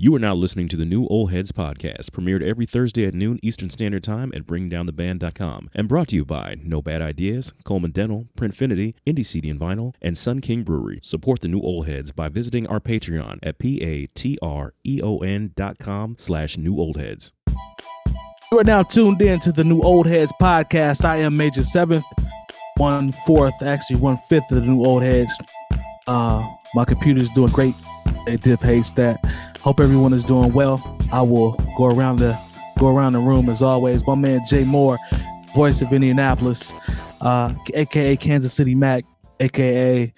You are now listening to the new Old Heads podcast, premiered every Thursday at noon Eastern Standard Time at BringDownTheBand.com, and brought to you by No Bad Ideas, Coleman Dental, Printfinity, Indie CD and Vinyl, and Sun King Brewery. Support the new Old Heads by visiting our Patreon at patreon.com/newoldheads. You are now tuned in to the new Old Heads podcast. I am Major 7th, 1/4, actually 1/5 of the new Old Heads. My computer's doing great. Jay Diff hates that. Hope everyone is doing well. I will go around the room as always. My man Jay Moore, voice of Indianapolis, aka Kansas City Mac, aka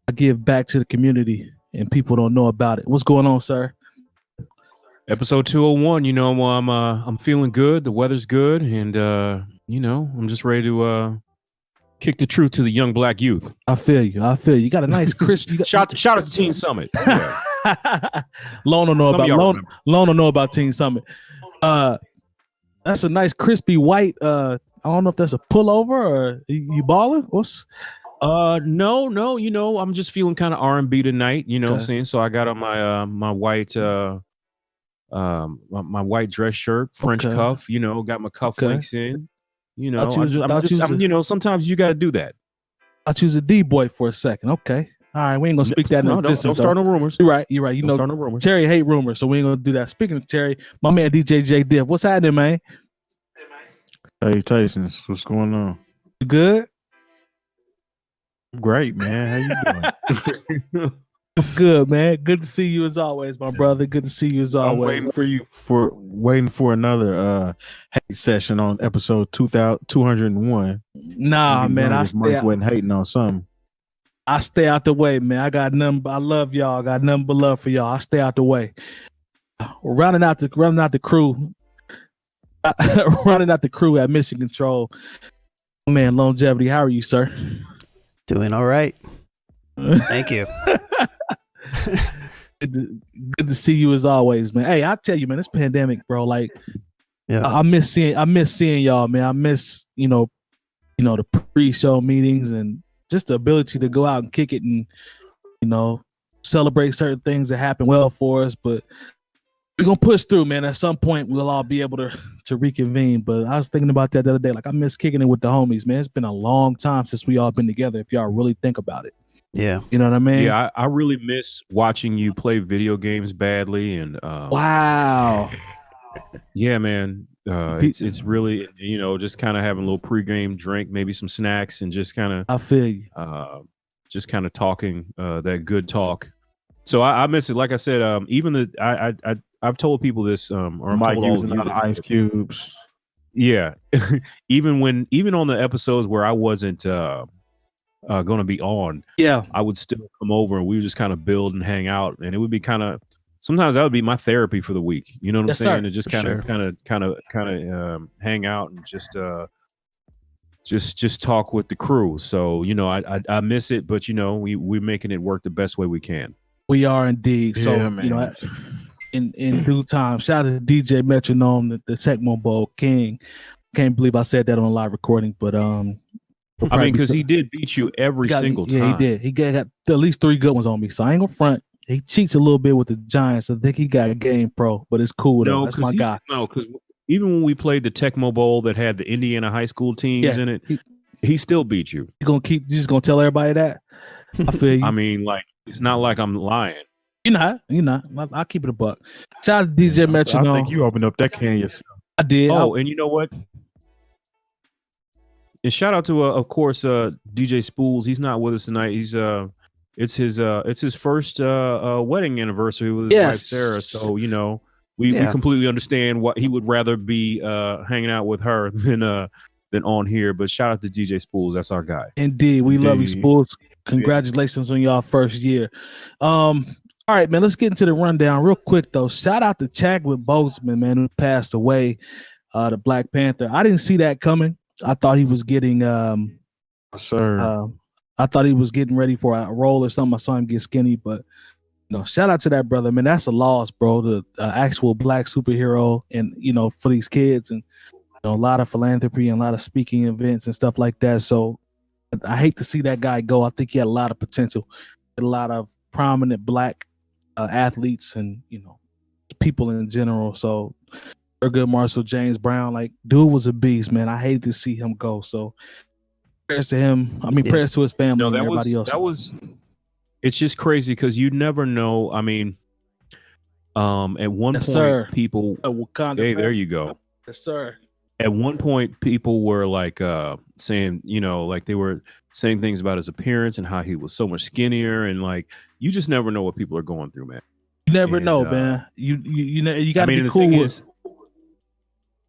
I give back to the community and people don't know about it. What's going on, sir? Episode 201. I'm feeling good. The weather's good, and I'm just ready to kick the truth to the young black youth. I feel you. You got a nice crisp. Shout out to Teen Summit. Yeah. Lone don't know about Teen Summit. That's a nice crispy white. I don't know if that's a pullover or you balling. What's? No. I'm just feeling kind of R&B tonight. You know what I'm saying? So I got on my my white my white dress shirt, French cuff. Got my cuff links in. Sometimes you got to do that. I'll choose a D boy for a second. Okay. All right, we ain't gonna speak that. Don't start no rumors. You're right. Don't start no rumors. Terry hate rumors, so we ain't gonna do that. Speaking of Terry, my man DJ Jay Diff, what's happening, man? Hey Tyson, what's going on? You good? Great, man. How you doing? Good, man. Good to see you as always, my brother. Good to see you as always. I'm waiting for another hate session on episode 201. Nah, man, Mike wasn't hating on something. I stay out the way, man. I love y'all. I got nothing but love for y'all. I stay out the way. Rounding out the crew. Running out the crew at Mission Control. Man, Lonegevity, how are you, sir? Doing all right. Thank you. Good to see you as always, man. Hey, I tell you, man, this pandemic, bro. Like, yeah, I miss seeing y'all, man. I miss the pre-show meetings and just the ability to go out and kick it and celebrate certain things that happen well for us. But we're gonna push through, man. At some point, we'll all be able to reconvene. But I was thinking about that the other day. Like, I miss kicking it with the homies, man. It's been a long time since we all been together. If y'all really think about it. Yeah. You know what I mean? Yeah, I really miss watching you play video games badly. And wow. Yeah, man. It's really, just kind of having a little pregame drink, maybe some snacks, and just kind of, I feel you. Just kind of talking that good talk. So I miss it. Like I said, I've told people this, or Mike using a lot of ice cubes. Yeah. even on the episodes where I wasn't going to be on, I would still come over and we would just kind of build and hang out, and it would be kind of, sometimes that would be my therapy for the week. You know what I'm saying? Sir. To just kind of hang out and just talk with the crew. So I miss it, but we're making it work the best way we can. We are indeed. So man. In due time, shout out to DJ Metronome, the Tecmo Bowl King. Can't believe I said that on a live recording, but because he did beat you every single time. Yeah, he did. He got at least 3 good ones on me, so I ain't gonna front. He cheats a little bit with the Giants. I think he got a game pro, but it's cool though. That's my guy. No, because even when we played the Tecmo Bowl that had the Indiana high school teams in it, he still beat you. You just gonna tell everybody that? I feel you. I mean, like, it's not like I'm lying. You're not. I'll keep it a buck. Shout out to DJ Metronome. I think you opened up that can yourself. I did. And you know what? And shout out to of course DJ Spoolz. He's not with us tonight. He's it's his first wedding anniversary with his wife Sarah. So we completely understand what he would rather be hanging out with her than on here. But shout out to DJ Spoolz. That's our guy. Indeed, we love you, Spoolz. Congratulations on y'all first year. All right, man. Let's get into the rundown real quick though. Shout out to Chadwick Boseman, man, who passed away. The Black Panther. I didn't see that coming. I thought he was getting I thought he was getting ready for a role or something. I saw him get skinny, but shout out to that brother, man. That's a loss, bro. The actual black superhero, and for these kids, and a lot of philanthropy and a lot of speaking events and stuff like that. So I hate to see that guy go. I think he had a lot of potential, a lot of prominent black athletes, and people in general. So Thurgood Marshall, James Brown, like dude was a beast, man. I hated to see him go. So prayers to him. I mean, prayers to his family and everybody else. It's just crazy because you never know. I mean, at one point, people. Hey, there you go. Yes, sir. At one point, people were like saying, like they were saying things about his appearance and how he was so much skinnier, and like you just never know what people are going through, man. You never know, man. You got to be cool.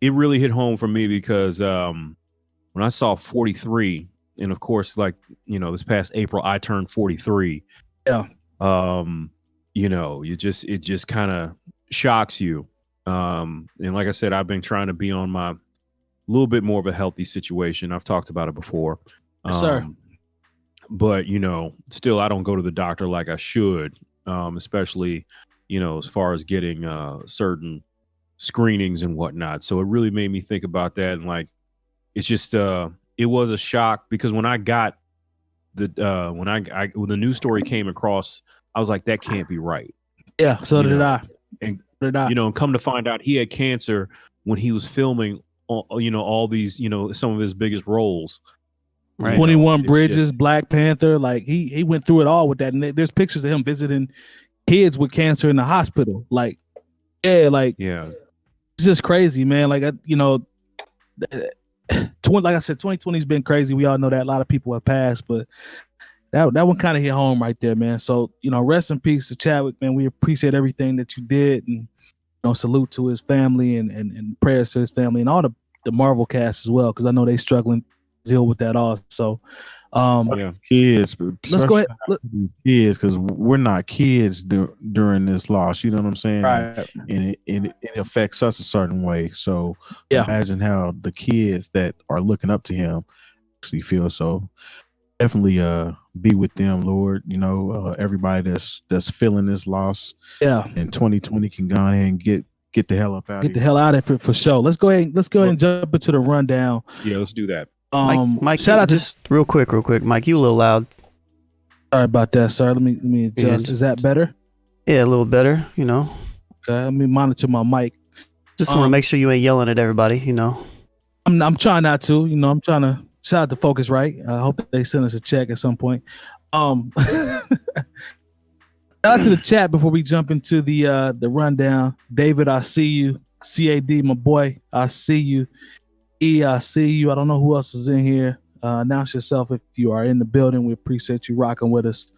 It really hit home for me because when I saw 43, and of course, like this past April, I turned 43. Yeah. It just kind of shocks you. And like I said, I've been trying to be on my little bit more of a healthy situation. I've talked about it before. Yes, sir. But still, I don't go to the doctor like I should, especially as far as getting certain screenings and whatnot. So it really made me think about that, and like it's just it was a shock because when I got when the news story came across, I was like, that can't be right. Yeah, so did I. And and come to find out, he had cancer when he was filming all these some of his biggest roles. Right. 21 Bridges, Black Panther, like he went through it all with that. And there's pictures of him visiting kids with cancer in the hospital. Like, it's just crazy, man. Like, like I said, 2020 has been crazy. We all know that a lot of people have passed, but that one kind of hit home right there, man. So, rest in peace to Chadwick, man. We appreciate everything that you did, and salute to his family and prayers to his family and all the Marvel cast as well, because I know they struggling to deal with that also. Kids, let's go ahead. Kids, because we're not kids during this loss. You know what I'm saying? Right. And it affects us a certain way. So imagine how the kids that are looking up to him actually feel. So definitely be with them, Lord. Everybody that's feeling this loss. Yeah. And 2020 can go ahead and get the hell up out. Get the hell out of it for sure. Let's go ahead and jump into the rundown. Yeah, let's do that. Mike, shout out just real quick. Mike, you a little loud. Sorry about that, sir. Let me adjust. Is that better? Yeah, a little better. Okay, let me monitor my mic. Just want to make sure you ain't yelling at everybody. I'm trying not to. I'm trying to shout out to Focusrite. I hope they send us a check at some point. Shout out to the chat before we jump into the rundown. David, I see you. CAD, my boy, I see you. I see you. I don't know who else is in here. Announce yourself if you are in the building. We appreciate you rocking with us.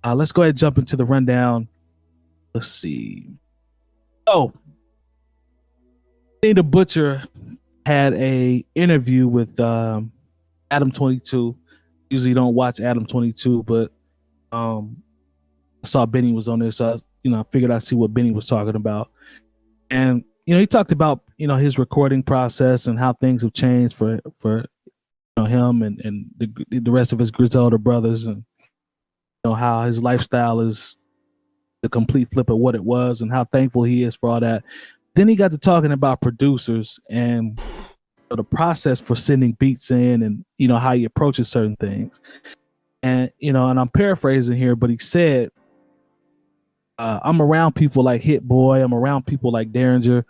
Let's go ahead and jump into the rundown. Let's see. Benny the Butcher had a interview with Adam 22. Usually don't watch Adam 22, but I saw Benny was on there, so I figured I'd see what Benny was talking about. And he talked about his recording process and how things have changed for him and the rest of his Griselda brothers, and how his lifestyle is the complete flip of what it was, and how thankful he is for all that. Then he got to talking about producers and the process for sending beats in, and how he approaches certain things. And and I'm paraphrasing here, but he said, I'm around people like Hit Boy. I'm around people like Derringer.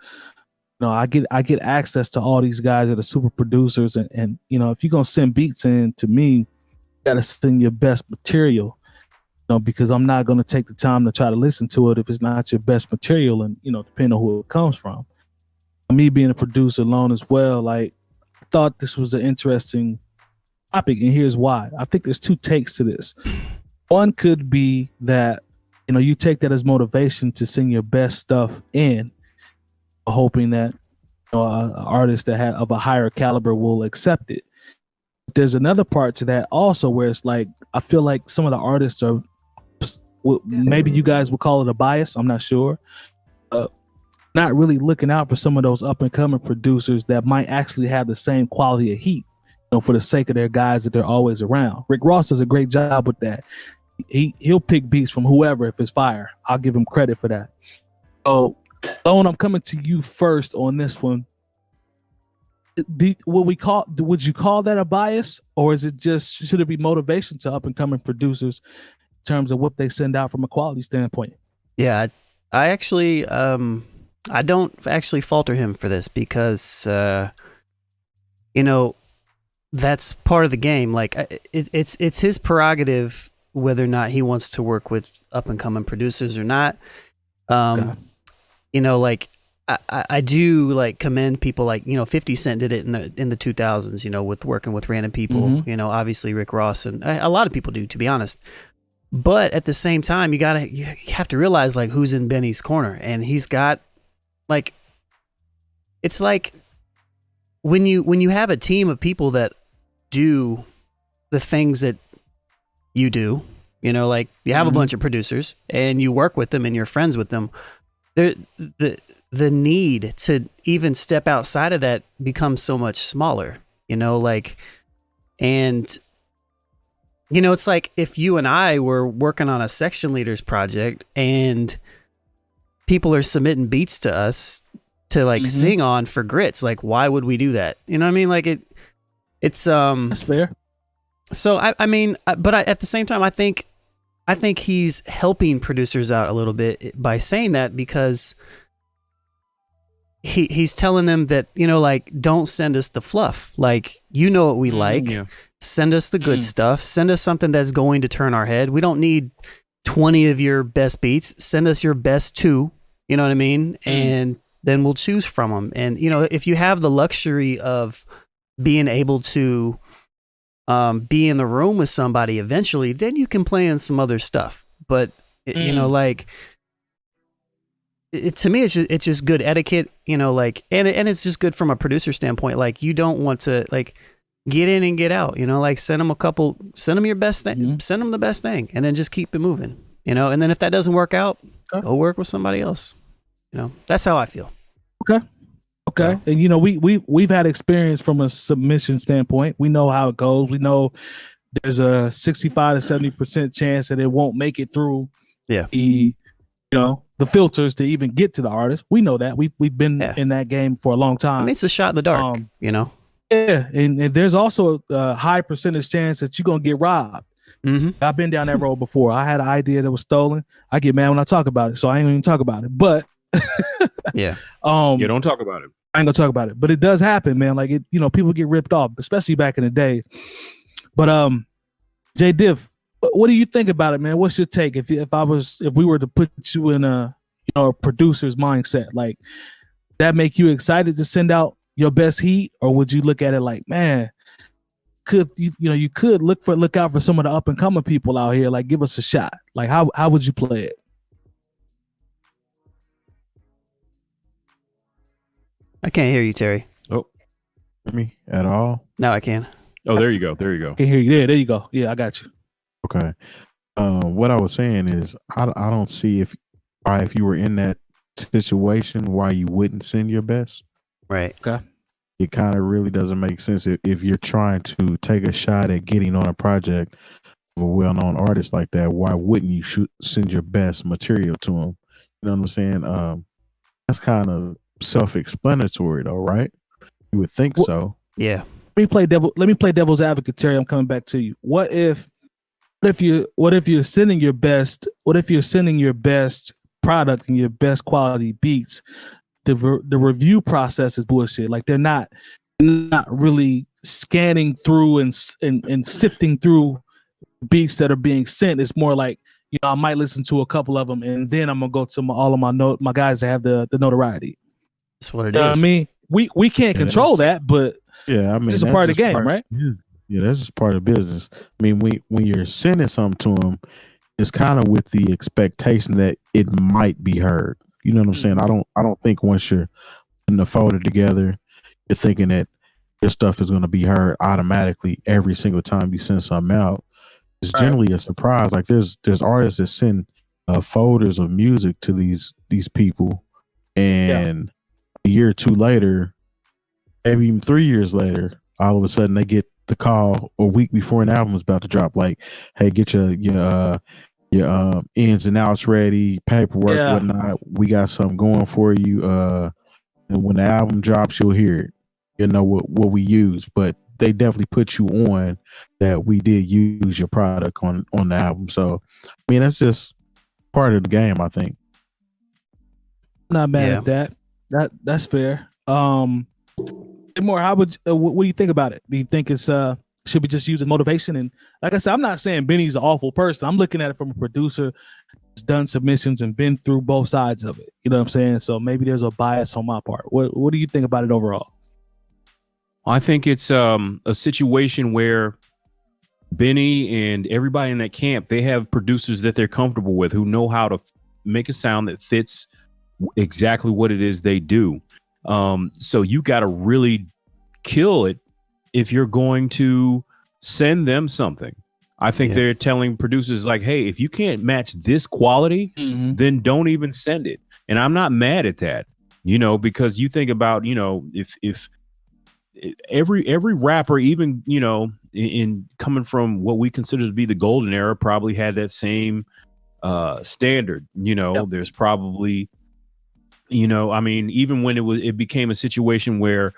I get access to all these guys that are super producers, and if you're gonna send beats in to me, you gotta send your best material. Because I'm not gonna take the time to try to listen to it if it's not your best material, and depending on who it comes from. Me being a producer alone as well, like I thought this was an interesting topic, and here's why. I think there's two takes to this. One could be that you take that as motivation to sing your best stuff in, hoping that an artist that of a higher caliber will accept it. There's another part to that also, where it's like I feel like some of the artists are, maybe you guys would call it a bias, I'm not sure, not really looking out for some of those up and coming producers that might actually have the same quality of heat, for the sake of their guys that they're always around. Rick Ross does a great job with that. He'll pick beats from whoever if it's fire. I'll give him credit for that. So, Lone, I'm coming to you first on this one. Would you call that a bias, or is it just, should it be motivation to up and coming producers in terms of what they send out from a quality standpoint? Yeah, I actually, I don't actually falter him for this because, you know, that's part of the game. Like it's his prerogative whether or not he wants to work with up and coming producers or not. You know, like I do like commend people like, you know, 50 Cent did it in the 2000s, you know, with working with random people, you know, obviously Rick Ross and a lot of people do, to be honest. But at the same time, you have to realize like who's in Benny's corner, and he's got like, it's like when you have a team of people that do the things that you do, you know, like you have a bunch of producers and you work with them and you're friends with them, the need to even step outside of that becomes so much smaller, you know, like, and you know, it's like if you and I were working on a section leaders project and people are submitting beats to us to like sing on for grits, like why would we do that? You know what I mean? Like it's that's fair. So I mean, but at the same time, I think he's helping producers out a little bit by saying that, because he's telling them that, you know, like, don't send us the fluff. Like, you know what we like. Yeah. Send us the good stuff. Send us something that's going to turn our head. We don't need 20 of your best beats. Send us your best 2. You know what I mean? And then we'll choose from them. And, you know, if you have the luxury of being able to be in the room with somebody eventually, then you can play in some other stuff. But, you know, like, to me, it's just good etiquette, you know, like, and it's just good from a producer standpoint. Like, you don't want to, like, get in and get out, you know, like send them your best thing, send them the best thing, and then just keep it moving, you know. And then if that doesn't work out, go work with somebody else. You know, that's how I feel. Okay. And you know, we've had experience from a submission standpoint. We know how it goes. We know there's a 65 to 70% chance that it won't make it through the filters to even get to the artist. We know that. We've been in that game for a long time. I mean, it's a shot in the dark, you know. Yeah, and there's also a high percentage chance that you're gonna get robbed. I've been down that road before. I had an idea that was stolen. I get mad when I talk about it, so I ain't even talk about it. But don't talk about it. I ain't gonna talk about it. But it does happen, man. Like, it, you know, people get ripped off, especially back in the day. But Jay Diff, what do you think about it, man? What's your take if we were to put you in a producer's mindset? Like, that make you excited to send out your best heat, or would you look at it like, man, you could look out for some of the up and coming people out here, like, give us a shot? Like, how would you play it? I can't hear you, Terry. Oh, me at all? No, I can. Oh, there you go. There I can hear you. There you go. Yeah, I got you. Okay. What I was saying is, I don't see if you were in that situation, why you wouldn't send your best. Right. Okay. It kind of really doesn't make sense if you're trying to take a shot at getting on a project of a well-known artist like that. Why wouldn't you send your best material to them? You know what I'm saying? That's kind of self-explanatory, though, right? You would think so. Yeah. Let me play devil's advocate, Terry. I'm coming back to you. What if you're sending your best product and your best quality beats? The review process is bullshit. Like, they're not really scanning through and sifting through beats that are being sent. It's more like, you know, I might listen to a couple of them and then I'm gonna go to all of my guys that have the notoriety. That's what it is. I mean, we can't control that, but I mean, it's a part of the game, right? Yeah, that's just part of business. I mean, when you're sending something to them, it's kind of with the expectation that it might be heard. You know what I'm saying? I don't think once you're putting the folder together, you're thinking that your stuff is going to be heard automatically every single time you send something out. It's generally a surprise. Like, there's artists that send folders of music to these people, and a year or two later, maybe even 3 years later, all of a sudden they get the call a week before an album is about to drop, like, hey, get your ins and outs ready, paperwork, whatnot. We got something going for you. And when the album drops, you'll hear it. You know what we use, but they definitely put you on that we did use your product on the album. So, I mean, that's just part of the game, I think. I'm not mad at that. That's fair. More, how would what do you think about it? Do you think it's should we just use a motivation? And like I said, I'm not saying Benny's an awful person. I'm looking at it from a producer who's done submissions and been through both sides of it. You know what I'm saying? So maybe there's a bias on my part. What do you think about it overall? I think it's a situation where Benny and everybody in that camp, they have producers that they're comfortable with who know how to make a sound that fits exactly what it is they do. So you got to really kill it if you're going to send them something. I think they're telling producers like, hey, if you can't match this quality, then don't even send it. And I'm not mad at that, because you think about, if every rapper, even, in coming from what we consider to be the golden era, probably had that same standard. There's probably, even when it became a situation where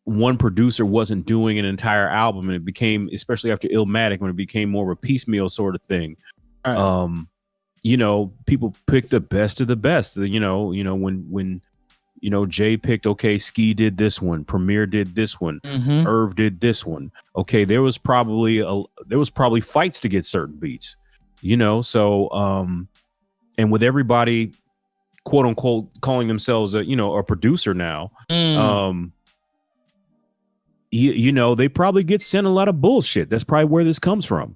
one producer wasn't doing an entire album, and it became, especially after Illmatic, when it became more of a piecemeal sort of thing. Right. People pick the best of the best. When Jay picked, okay, Ski did this one, Premier did this one, Irv did this one. Okay, there was probably fights to get certain beats, so and with everybody quote unquote calling themselves a producer now, they probably get sent a lot of bullshit. That's probably where this comes from.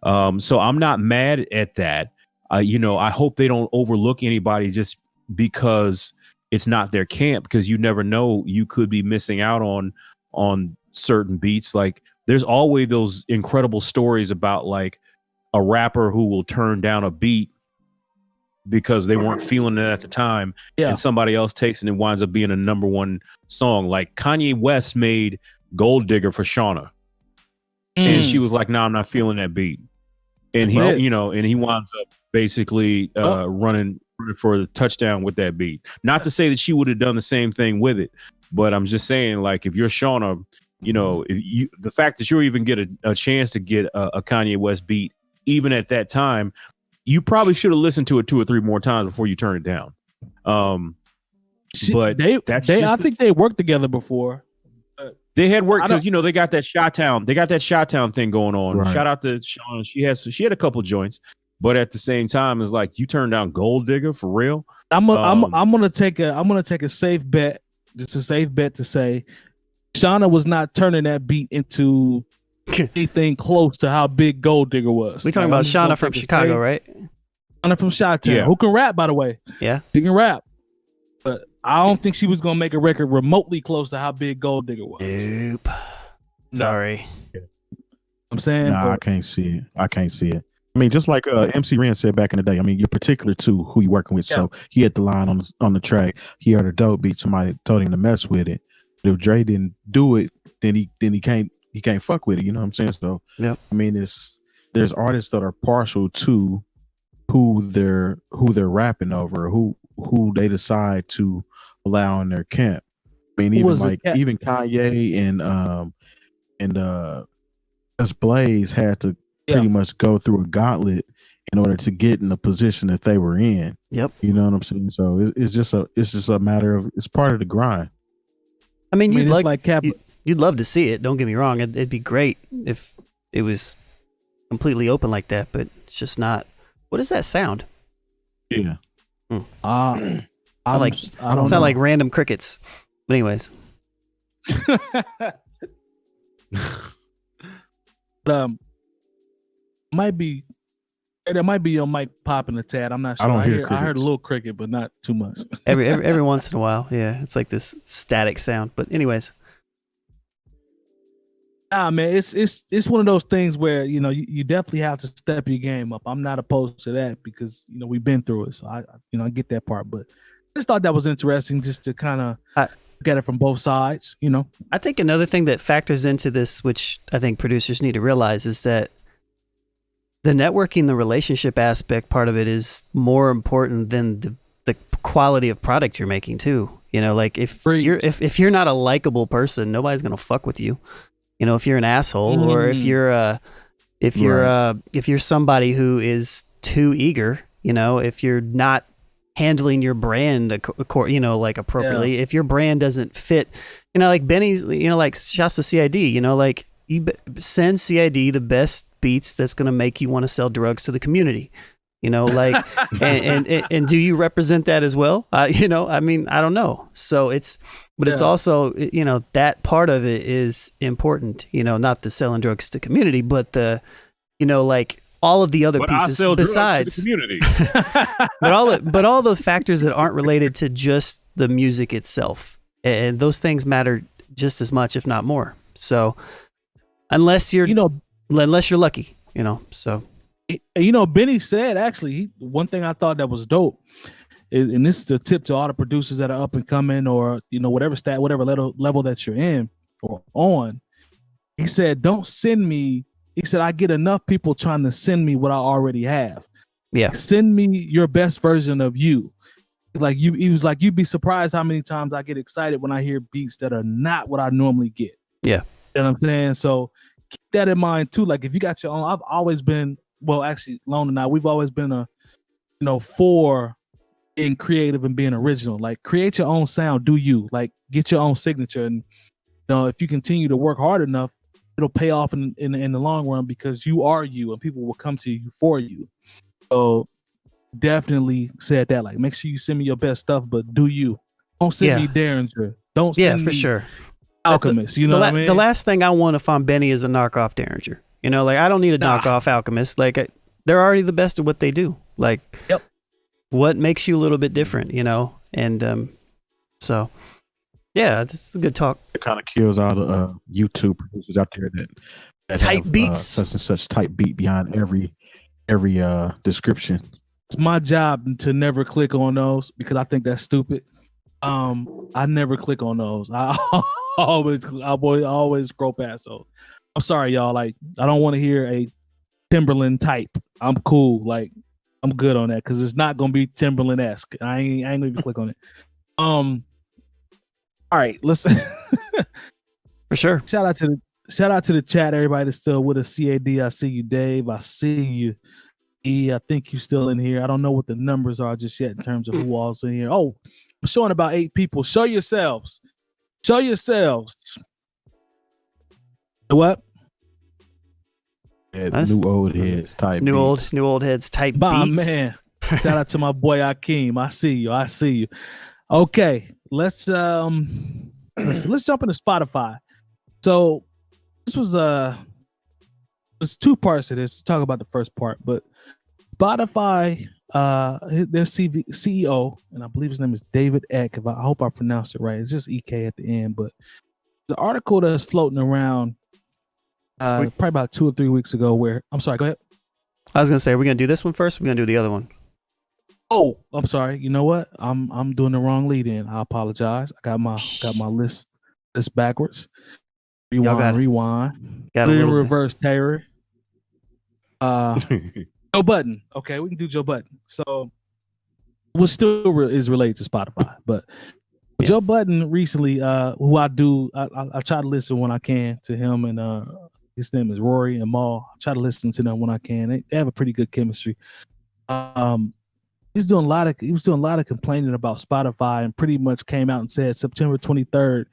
So I'm not mad at that. I hope they don't overlook anybody just because it's not their camp, because you never know, you could be missing out on certain beats. Like there's always those incredible stories about like a rapper who will turn down a beat because they weren't feeling it at the time, and somebody else takes it and winds up being a #1 song. Like Kanye West made Gold Digger for Shauna, and she was like, "No, I'm not feeling that beat," and he winds up basically running for the touchdown with that beat. Not to say that she would have done the same thing with it, but I'm just saying, like, if you're Shauna, the fact that you even get a chance to get a Kanye West beat, even at that time, you probably should have listened to it 2 or 3 more times before you turn it down. But I think they worked together before. They had worked because they got that Chi-Town. They got that Chi-Town thing going on. Right. Shout out to Shauna. She had a couple joints, but at the same time, it's like, you turned down Gold Digger for real. I'm gonna take a safe bet, just a safe bet to say Shauna was not turning that beat into anything close to how big Gold Digger was. We talking about Shauna from Chicago, right? Shauna from Chi-Town, who can rap, by the way. Yeah, she can rap, but I don't think she was gonna make a record remotely close to how big Gold Digger was. Nope. Sorry. I'm saying, I can't see it. I mean, just like MC Ren said back in the day, I mean, you're particular to who you're working with. So he had the line on the track. He heard a dope beat. Somebody told him to mess with it. But if Dre didn't do it, then he can't fuck with it. You know what I'm saying? So I mean, there's artists that are partial to who they're rapping over, who they decide to allow in their camp. I mean, even Kanye and Blaze had to pretty much go through a gauntlet in order to get in the position that they were in. Yep. You know what I'm saying? So it's just a matter of, it's part of the grind. I mean, you'd love to see it. Don't get me wrong. It'd be great if it was completely open like that, but it's just not. What is that sound? Yeah. I don't sound like random crickets. But anyways. There might be your mic popping a tad. I'm not sure. I heard a little cricket, but not too much. every once in a while, yeah. It's like this static sound. But anyways. Nah, man, it's one of those things where you definitely have to step your game up. I'm not opposed to that because we've been through it, so I get that part. But I just thought that was interesting, just to kind of get it from both sides. I think another thing that factors into this, which I think producers need to realize, is that the networking, the relationship aspect part of it is more important than the quality of product you're making too. Like if you're not a likable person, nobody's gonna fuck with you. If you're an asshole, or if you're somebody who is too eager, if you're not handling your brand, like appropriately. Yeah. If your brand doesn't fit, like Benny's, like shouts to CID, like you send CID the best beats that's going to make you want to sell drugs to the community, like, and do you represent that as well? I don't know. So it's also, that part of it is important, not the selling drugs to community, but the, like, all of the other pieces besides the community. but all those factors that aren't related to just the music itself, and those things matter just as much, if not more. So unless you're lucky, so Benny said, actually, one thing I thought that was dope, and this is the tip to all the producers that are up and coming, or whatever level that you're in or on. He said, don't send me. He said, I get enough people trying to send me what I already have. Yeah. Send me your best version of you. Like he was like, you'd be surprised how many times I get excited when I hear beats that are not what I normally get. Yeah. You know what I'm saying? So keep that in mind too. Like if you got your own, I've always been, well, actually, Lone and I, we've always been for being creative and being original. Like create your own sound, do you, like get your own signature. And if you continue to work hard enough, it'll pay off in the long run, because you are you and people will come to you for you. So definitely said that, like, make sure you send me your best stuff, but do you. Don't send me Derringer. Don't send me for sure. Alchemist. What I mean? The last thing I want if I'm Benny is a knockoff Derringer. Like I don't need a knockoff Alchemist. Like they're already the best at what they do. Like what makes you a little bit different, And so yeah, this is a good talk. It kind of kills all the YouTube producers out there that type have, beats, such and such type beat behind every description. It's my job to never click on those because I think that's stupid. I never click on those. I always scroll past those. I'm sorry, y'all. Like, I don't want to hear a Timberland type. I'm cool. Like, I'm good on that because it's not gonna be Timberland-esque. I ain't gonna even click on it. All right, listen. For sure. Shout out to the chat, everybody that's still with us. CAD, I see you, Dave. I see you. E, I think you still in here. I don't know what the numbers are just yet in terms of who all's in here. Oh, I'm showing about 8 people. Show yourselves. Show yourselves. What? Yeah, new old heads type. New old heads type beats. Man. Shout out to my boy Akeem. I see you. Okay, let's jump into Spotify. So this was there's 2 parts to this. Let's talk about the first part, but Spotify, their CEO, and I believe his name is David Eck. I hope I pronounced it right. It's just EK at the end, but the article that's floating around probably about 2 or 3 weeks ago. Where I'm sorry, go ahead. I was gonna say, are we gonna do this one first? Or are we gonna do the other one? Oh, I'm sorry. You know what? I'm doing the wrong lead in. I apologize. I got my list backwards. Rewind. Got Put a it in little reverse, Terry. Joe Budden. Okay, we can do Joe Budden. So, which still is related to Spotify, but Joe Budden recently, who I try to listen when I can to him, and his name is Rory and Maul. I try to listen to them when I can. They have a pretty good chemistry. He was doing a lot of complaining about Spotify, and pretty much came out and said September 23rd,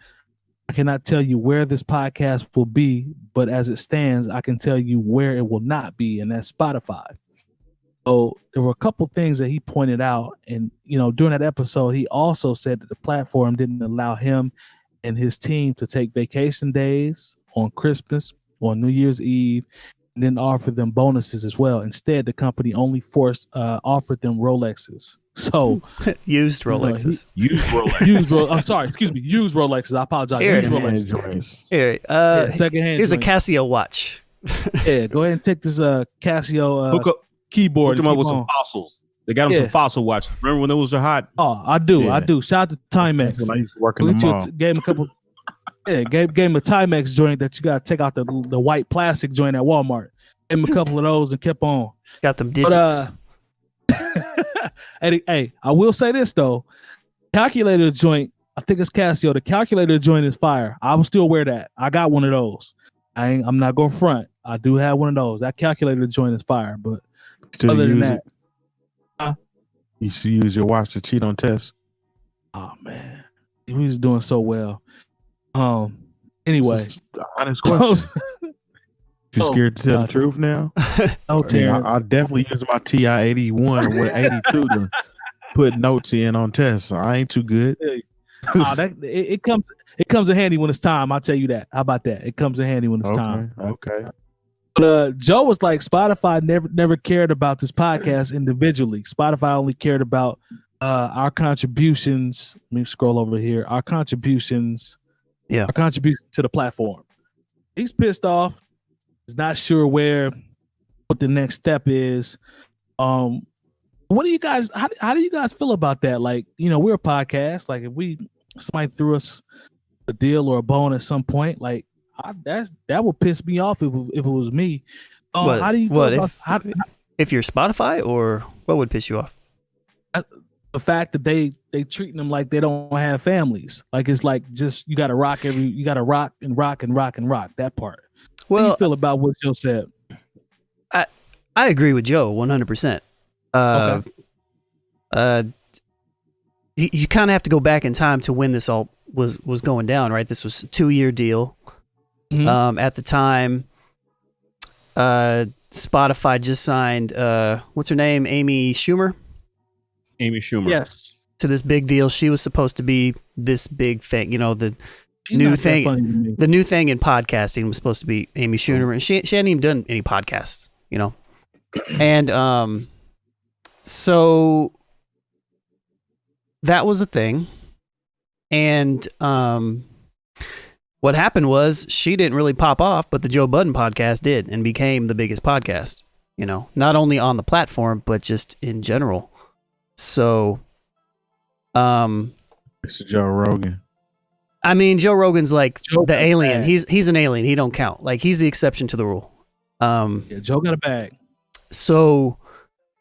I cannot tell you where this podcast will be, but as it stands, I can tell you where it will not be, and that's Spotify. So there were a couple things that he pointed out, and during that episode, he also said that the platform didn't allow him and his team to take vacation days on Christmas, on New Year's Eve, and then offer them bonuses as well. Instead, the company only offered them Rolexes. So used Rolexes. Used Rolexes. I'm sorry, excuse me. Used Rolexes. I apologize. Used Rolexes. Here, secondhand. Here's a Casio watch. Yeah, go ahead and take this Casio keyboard. Hook them up with some fossils. They got them some fossil watches. Remember when those were hot? Oh, I do. Yeah. I do. Shout out to Timex. When I used to work in the mall. Gave him a couple. Gave him a Timex joint that you got to take out the white plastic joint at Walmart. Gave him a couple of those and kept on. Got them digits. Hey, I will say this though. Calculator joint, I think it's Casio. The calculator joint is fire. I will still wear that. I got one of those. I'm not going front. I do have one of those. That calculator joint is fire, but still other than that, You should use your watch to cheat on tests. Oh man, he was doing so well. Anyway, honest question. You scared to tell the truth now? No, I definitely use my TI-81 or 82 to put notes in on tests. So I ain't too good. It comes in handy when it's time. I'll tell you that. How about that? It comes in handy when it's time. Okay. But Joe was like, Spotify never cared about this podcast individually. Spotify only cared about our contributions. Let me scroll over here. Our contributions. Yeah. Our contribution to the platform. He's pissed off. He's not sure what the next step is. What do you guys? How do you guys feel about that? Like, we're a podcast. Like, if somebody threw us a deal or a bone at some point, like that would piss me off if it was me. How do you feel about if you're Spotify, or what would piss you off? The fact that they treating them like they don't have families. Like, it's like, just you got to rock and rock that part. Well, how do you feel about what Joe said? I agree with Joe 100%. Okay. You kind of have to go back in time to when this all was going down, right? This was a 2-year deal. Mm-hmm. At the time, Spotify just signed what's her name? Amy Schumer. Yes. To this big deal. She was supposed to be this big thing, the new thing in podcasting was supposed to be Amy Schumer, and she hadn't even done any podcasts, and so that was a thing, and what happened was she didn't really pop off, but the Joe Budden podcast did and became the biggest podcast, not only on the platform but just in general. So, it's Joe Rogan. I mean, Joe Rogan's like the alien. He's an alien. He don't count. Like, he's the exception to the rule. Joe got a bag. So,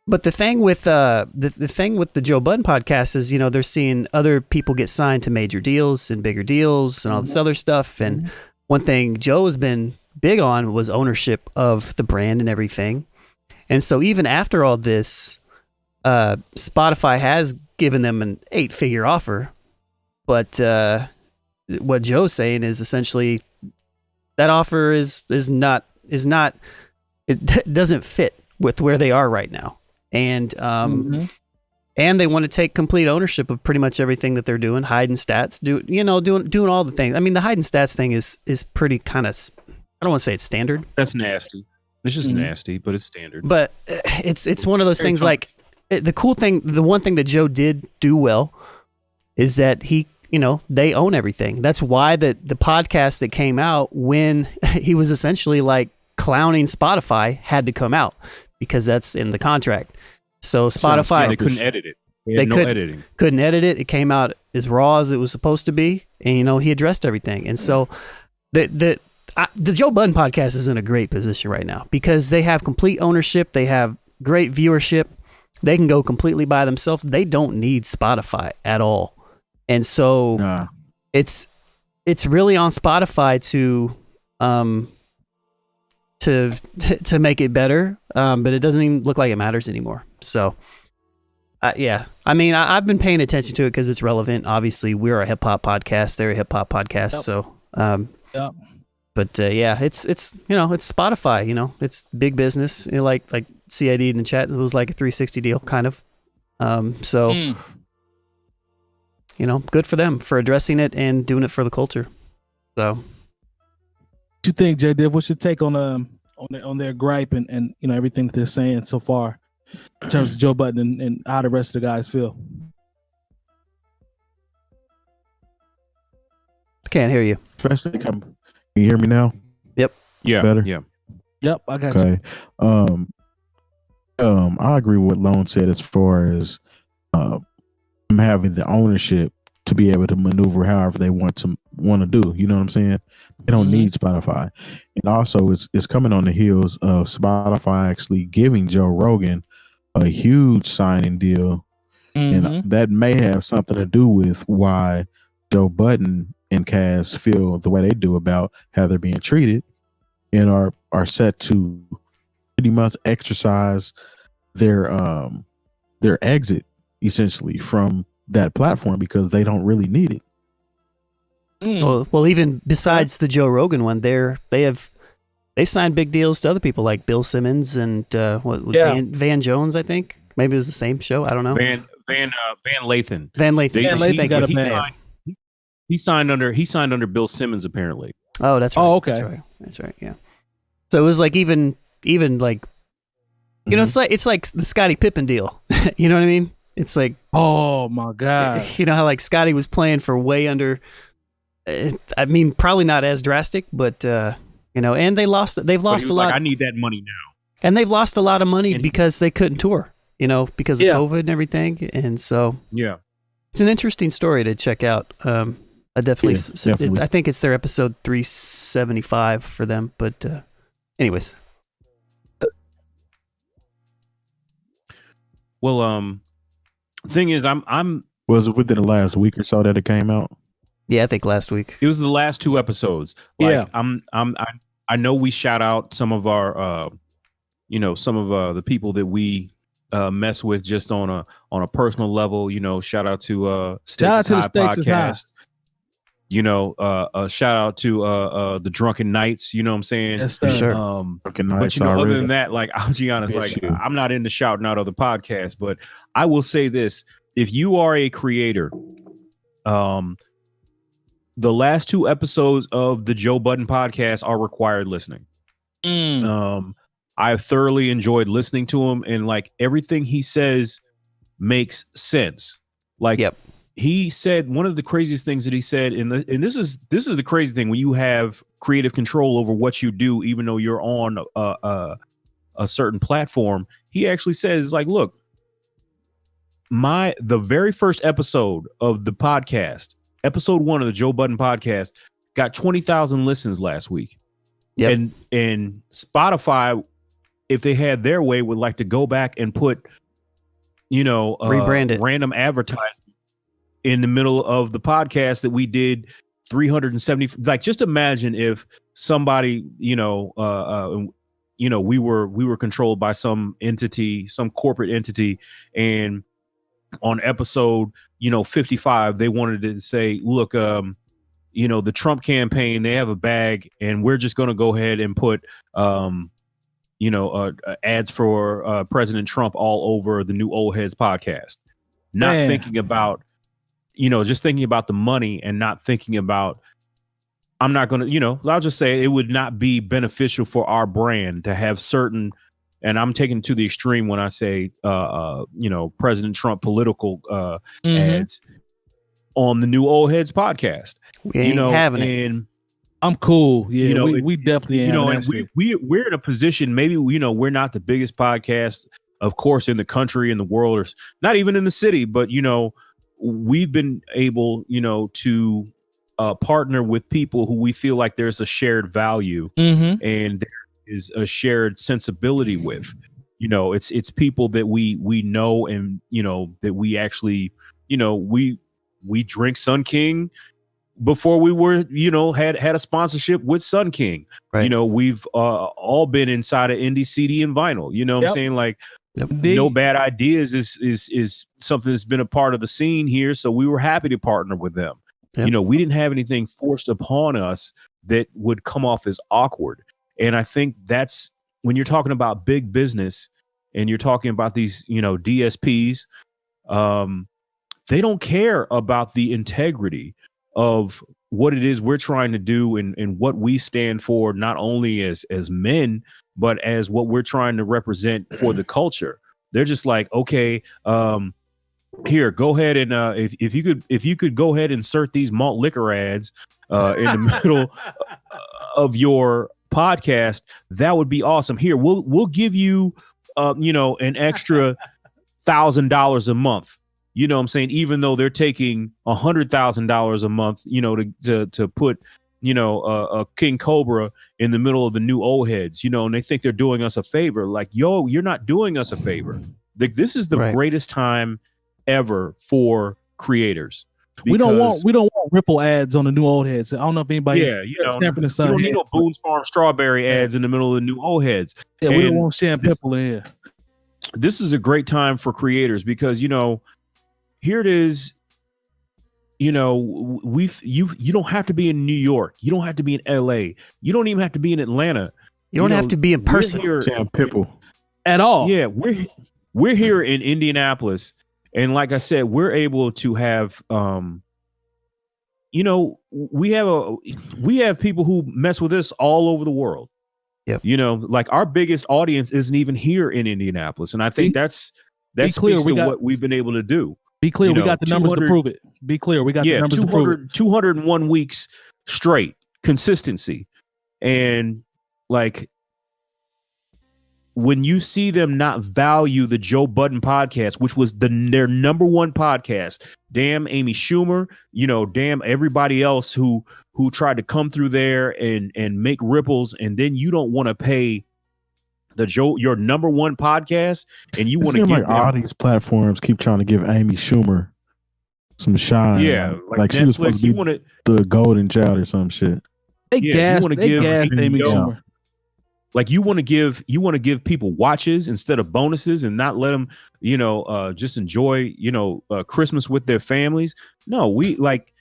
but the thing with the Joe Budden podcast is, they're seeing other people get signed to major deals and bigger deals and all this other stuff. And one thing Joe has been big on was ownership of the brand and everything. And so even after all this, Spotify has given them an 8-figure offer, but what Joe's saying is essentially that offer is not it doesn't fit with where they are right now, and and they want to take complete ownership of pretty much everything that they're doing, hiding stats, doing all the things. I mean, the hiding stats thing is pretty kind of, I don't want to say it's standard. That's nasty. It's just nasty, but it's standard. But it's one of those things. Like, the cool thing, the one thing that Joe did do well is that he, they own everything. That's why the podcast that came out when he was essentially like clowning Spotify had to come out, because that's in the contract. So Spotify, they couldn't edit it. They couldn't edit it. It came out as raw as it was supposed to be, and he addressed everything. And so the Joe Budden podcast is in a great position right now because they have complete ownership. They have great viewership. They can go completely by themselves. They don't need Spotify at all. And so it's really on Spotify to make it better, but it doesn't even look like it matters anymore. So, yeah, I mean, I've been paying attention to it because it's relevant. Obviously, we're a hip hop podcast; they're a hip hop podcast. Yep. So, but yeah, it's Spotify. It's big business. Like CID in the chat, it was like a 360 deal, kind of. Good for them for addressing it and doing it for the culture. So, what you think, Jay Diff? What's your take on their gripe and everything that they're saying so far in terms of Joe Budden and how the rest of the guys feel? Can't hear you. Especially can you hear me now? Yep. Yeah. Better. Yeah. Yep. I got you. Okay. I agree with what Lone said as far as them having the ownership to be able to maneuver however they want to do. You know what I'm saying? They don't need Spotify. And also it's coming on the heels of Spotify actually giving Joe Rogan a huge signing deal. And that may have something to do with why Joe Budden and Kaz feel the way they do about how they're being treated and are set to pretty much exercise their exit. essentially from that platform because they don't really need it. Well, even besides the Joe Rogan one, they signed big deals to other people like Bill Simmons and Van Jones, I think. Maybe it was the same show. I don't know. Van Lathan. Van Lathan. Van Lathan got a band. He signed under Bill Simmons apparently. Oh, that's right. Oh, okay. That's right. Yeah. So it was like even like, you know, it's like the Scottie Pippen deal. You know what I mean? It's like, oh my God. You know how like Scottie was playing for way under. I mean, probably not as drastic, but you know, and they've lost a lot. Like, I need that money now. And they've lost a lot of money because they couldn't tour, you know, because of COVID and everything. And so, yeah, it's an interesting story to check out. I definitely. I think it's their episode 375 for them. But, anyways. Well, thing is, I'm. Was it within the last week or so that it came out? Yeah, I think last week. It was the last 2 episodes. Like, I know we shout out some of our, you know, some of the people that we mess with just on a personal level. You know, shout out to Stakes is High podcast. You know, shout out to the Drunken Knights. You know what I'm saying? Yes, sir. Drunken Knights. But you know, other than that, like, I'll be honest, like, I'm not into shouting out other podcasts, but I will say this: if you are a creator, the last 2 episodes of the Joe Budden podcast are required listening. I thoroughly enjoyed listening to him, and like everything he says makes sense. Like, he said one of the craziest things that he said, and this is the crazy thing when you have creative control over what you do, even though you're on a certain platform. He actually says, like, look, the very first episode of the podcast, episode 1 of the Joe Budden podcast, got 20,000 listens last week. Yep. And Spotify, if they had their way, would like to go back and put, you know, rebrand it, random advertisement in the middle of the podcast that we did 370. Like, just imagine if somebody, you know, we were controlled by some entity, some corporate entity, and on episode, you know, 55, they wanted to say, look, you know, the Trump campaign, they have a bag, and we're just going to go ahead and put, you know, ads for President Trump all over the new Old Heads podcast. Not thinking about, you know, just thinking about the money and not thinking about, I'm not going to, you know, I'll just say it would not be beneficial for our brand to have certain, and I'm taking it to the extreme when I say, you know, President Trump political ads on the new Old Heads podcast. We ain't having it. And I'm cool. Yeah, you know, we definitely ain't, you know, and we're in a position, maybe, you know, we're not the biggest podcast, of course, in the country, in the world, or not even in the city, but, you know, we've been able, you know, to partner with people who we feel like there's a shared value and there is a shared sensibility with. You know, it's people that we know, and, you know, that we actually, you know, we drink Sun King before we were, you know, had a sponsorship with Sun King. Right. You know, we've all been inside of indie CD and vinyl. You know what I'm saying? Like, No Bad Ideas is something that's been a part of the scene here, so we were happy to partner with them. You know, we didn't have anything forced upon us that would come off as awkward. And I think that's when you're talking about big business and you're talking about these, you know, DSPs, they don't care about the integrity of what it is we're trying to do and what we stand for, not only as men, but as what we're trying to represent for the culture. They're just like, okay, here, go ahead and if you could go ahead and insert these malt liquor ads in the middle of your podcast, that would be awesome. Here, we'll give you you know, an extra $1,000 a month. You know what I'm saying? Even though they're taking $100,000 a month, you know, to put, you know, a King Cobra in the middle of the new Old Heads, you know, and they think they're doing us a favor. Like, yo, you're not doing us a favor. Like, this is the greatest time ever for creators. We don't want Ripple ads on the new Old Heads. I don't know if anybody. Yeah, you know, we don't need no Boone's Farm strawberry ads in the middle of the new Old Heads. Yeah, we don't want Sham Pimple in here. This is a great time for creators because, you know, here it is. You know, you don't have to be in New York. You don't have to be in LA. You don't even have to be in Atlanta. You don't have to be in person. Damn people at all. Yeah, we're here in Indianapolis, and like I said, we're able to have you know, we have people who mess with us all over the world. Yep. You know, like our biggest audience isn't even here in Indianapolis, and I think that's clear. Speaks to what we've been able to do. Be clear, we got the numbers to prove it. Be clear, we got the numbers to prove it. 201 weeks straight consistency, and like when you see them not value the Joe Budden podcast, which was their number one podcast, damn Amy Schumer, you know, damn everybody else who tried to come through there and make ripples, and then you don't want to pay your number one podcast, and you want to give like all these platforms keep trying to give Amy Schumer some shine. Yeah, like Netflix, she was supposed to be the golden child or some shit. They gassed Amy Schumer. Like you want to give people watches instead of bonuses, and not let them, you know, just enjoy, you know, Christmas with their families. No, we like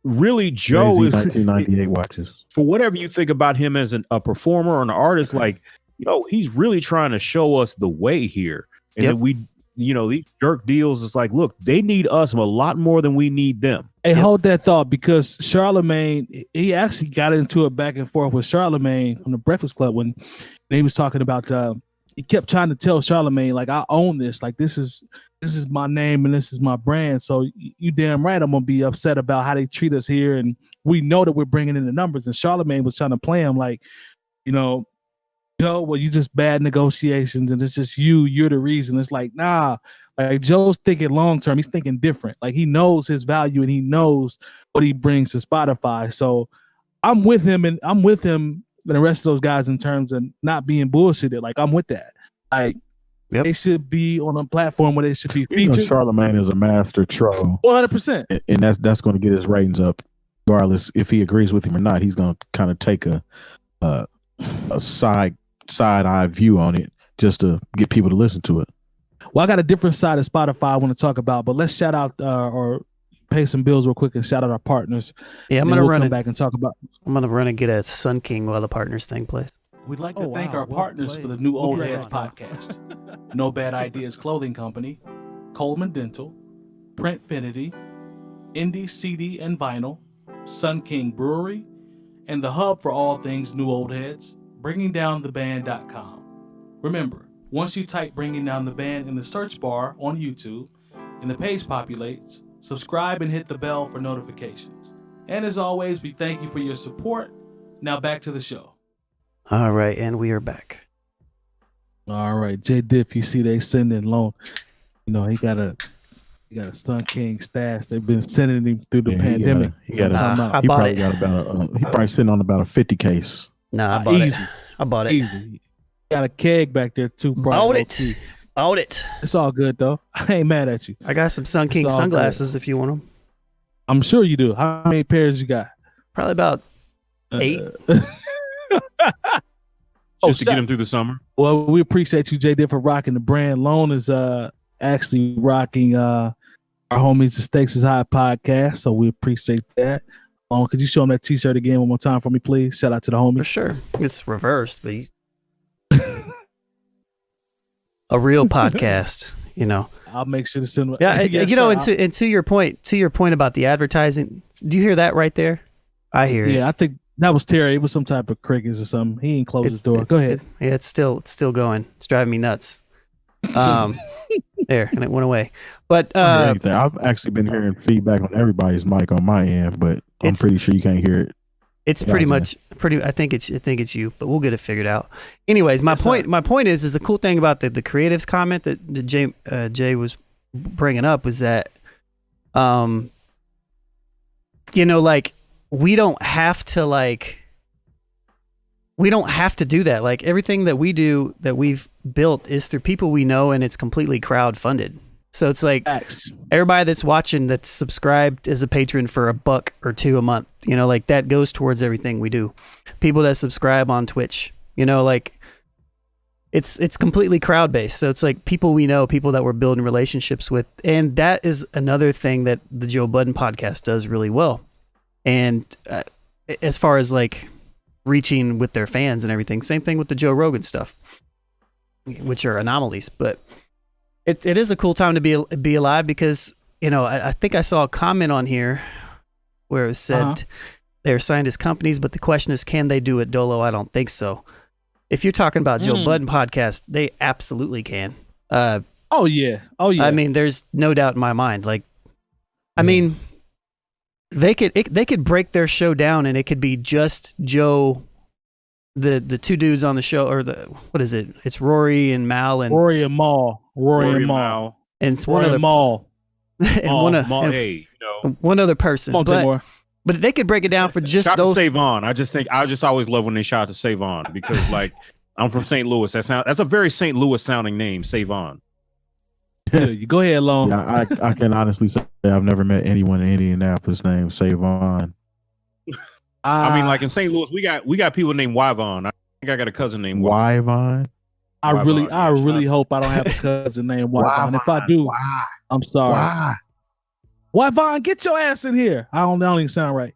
really Joe is 1998 watches. For whatever you think about him as a performer or an artist, like, you know, he's really trying to show us the way here. And then we, you know, these jerk deals, it's like, look, they need us a lot more than we need them. Hey, hold that thought, because Charlemagne, he actually got into it back and forth with Charlemagne from the Breakfast Club when he was talking about, he kept trying to tell Charlemagne, like, I own this. Like, this is my name and this is my brand. So you damn right I'm going to be upset about how they treat us here. And we know that we're bringing in the numbers. And Charlemagne was trying to play him like, you know, Joe, well, you just bad negotiations and it's just you're the reason. It's like, nah, like Joe's thinking long term. He's thinking different. Like he knows his value and he knows what he brings to Spotify. So I'm with him and the rest of those guys in terms of not being bullshitted. Like I'm with that. Like they should be on a platform where they should be featured. You know, Charlemagne is a master troll. 100%. And that's going to get his ratings up regardless if he agrees with him or not. He's going to kind of take a side eye view on it just to get people to listen to it. Well, I got a different side of Spotify I want to talk about, but let's shout out or pay some bills real quick and shout out our partners. Yeah, I'm gonna run back and talk about. I'm gonna run and get a Sun King while the partners thing plays. We'd like to thank our partners for the new Old Heads podcast: No Bad Ideas Clothing Company, Coleman Dental, Printfinity, Indie CD and Vinyl, Sun King Brewery, and the hub for all things New Old Heads, BringingDownTheBand.com. Remember, once you type Bringing Down the Band in the search bar on YouTube and the page populates, subscribe and hit the bell for notifications. And as always, we thank you for your support. Now back to the show. All right, and we are back. All right, Jay Diff, you see they sending loan. You know, he got a Sun King stash. They've been sending him through the pandemic. He probably sitting on about a 50 case. Nah, I bought it. I bought it. Easy. Got a keg back there too, bro. Bought it. It's all good though. I ain't mad at you. I got some Sun King sunglasses if you want them. I'm sure you do. How many pairs you got? Probably about 8. Just to get him through the summer. Well, we appreciate you, Jay Diff, for rocking the brand. Lone is actually rocking our homies the Stakes is High podcast, so we appreciate that. Could you show them that t-shirt again one more time for me, please? Shout out to the homies. For sure. It's reversed, but a real podcast, you know. I'll make sure to send. Yeah, you know, and to your point about the advertising, do you hear that right there? I hear it. Yeah, I think that was Terry. It was some type of crickets or something. He ain't closed his door. Go ahead. It's still going. It's driving me nuts. There, and it went away. But I've actually been hearing feedback on everybody's mic on my end, but I'm pretty sure you can't hear it. It's pretty much. I think it's you, but we'll get it figured out. Anyways, my point is the cool thing about the creatives comment that Jay was bringing up was that, you know, like we don't have to do that. Like everything that we do that we've built is through people we know, and it's completely crowd funded. So it's like everybody that's watching that's subscribed as a patron for $1 or $2 a month, you know, like that goes towards everything we do. People that subscribe on Twitch, you know, like it's completely crowd based. So it's like people we know, people that we're building relationships with, and that is another thing that the Joe Budden podcast does really well. And as far as like reaching with their fans and everything, same thing with the Joe Rogan stuff, which are anomalies. But it is a cool time to be alive because, you know, I think I saw a comment on here where it said they're signed as companies, but the question is, can they do it dolo? I don't think so. If you're talking about Joe Budden podcast, they absolutely can. Oh yeah. I mean, there's no doubt in my mind. Like, I mean, they could break their show down, and it could be just Joe, the two dudes on the show, or what is it? It's Rory and Mal and Rory and Mal, and it's one other Mal, and one other person. But they could break it down for just shout those. To Savon. I just always love when they shout to Savon because like I'm from St. Louis. That's a very St. Louis sounding name, Savon. You go ahead, Lone. Yeah, I can honestly say I've never met anyone in Indianapolis named Savon. I mean, like in St. Louis, we got people named Wyvon. I think I got a cousin named Wyvon. I really hope I don't have a cousin named Wyvon. If I do, I'm sorry. Wyvon, get your ass in here. I don't even sound right.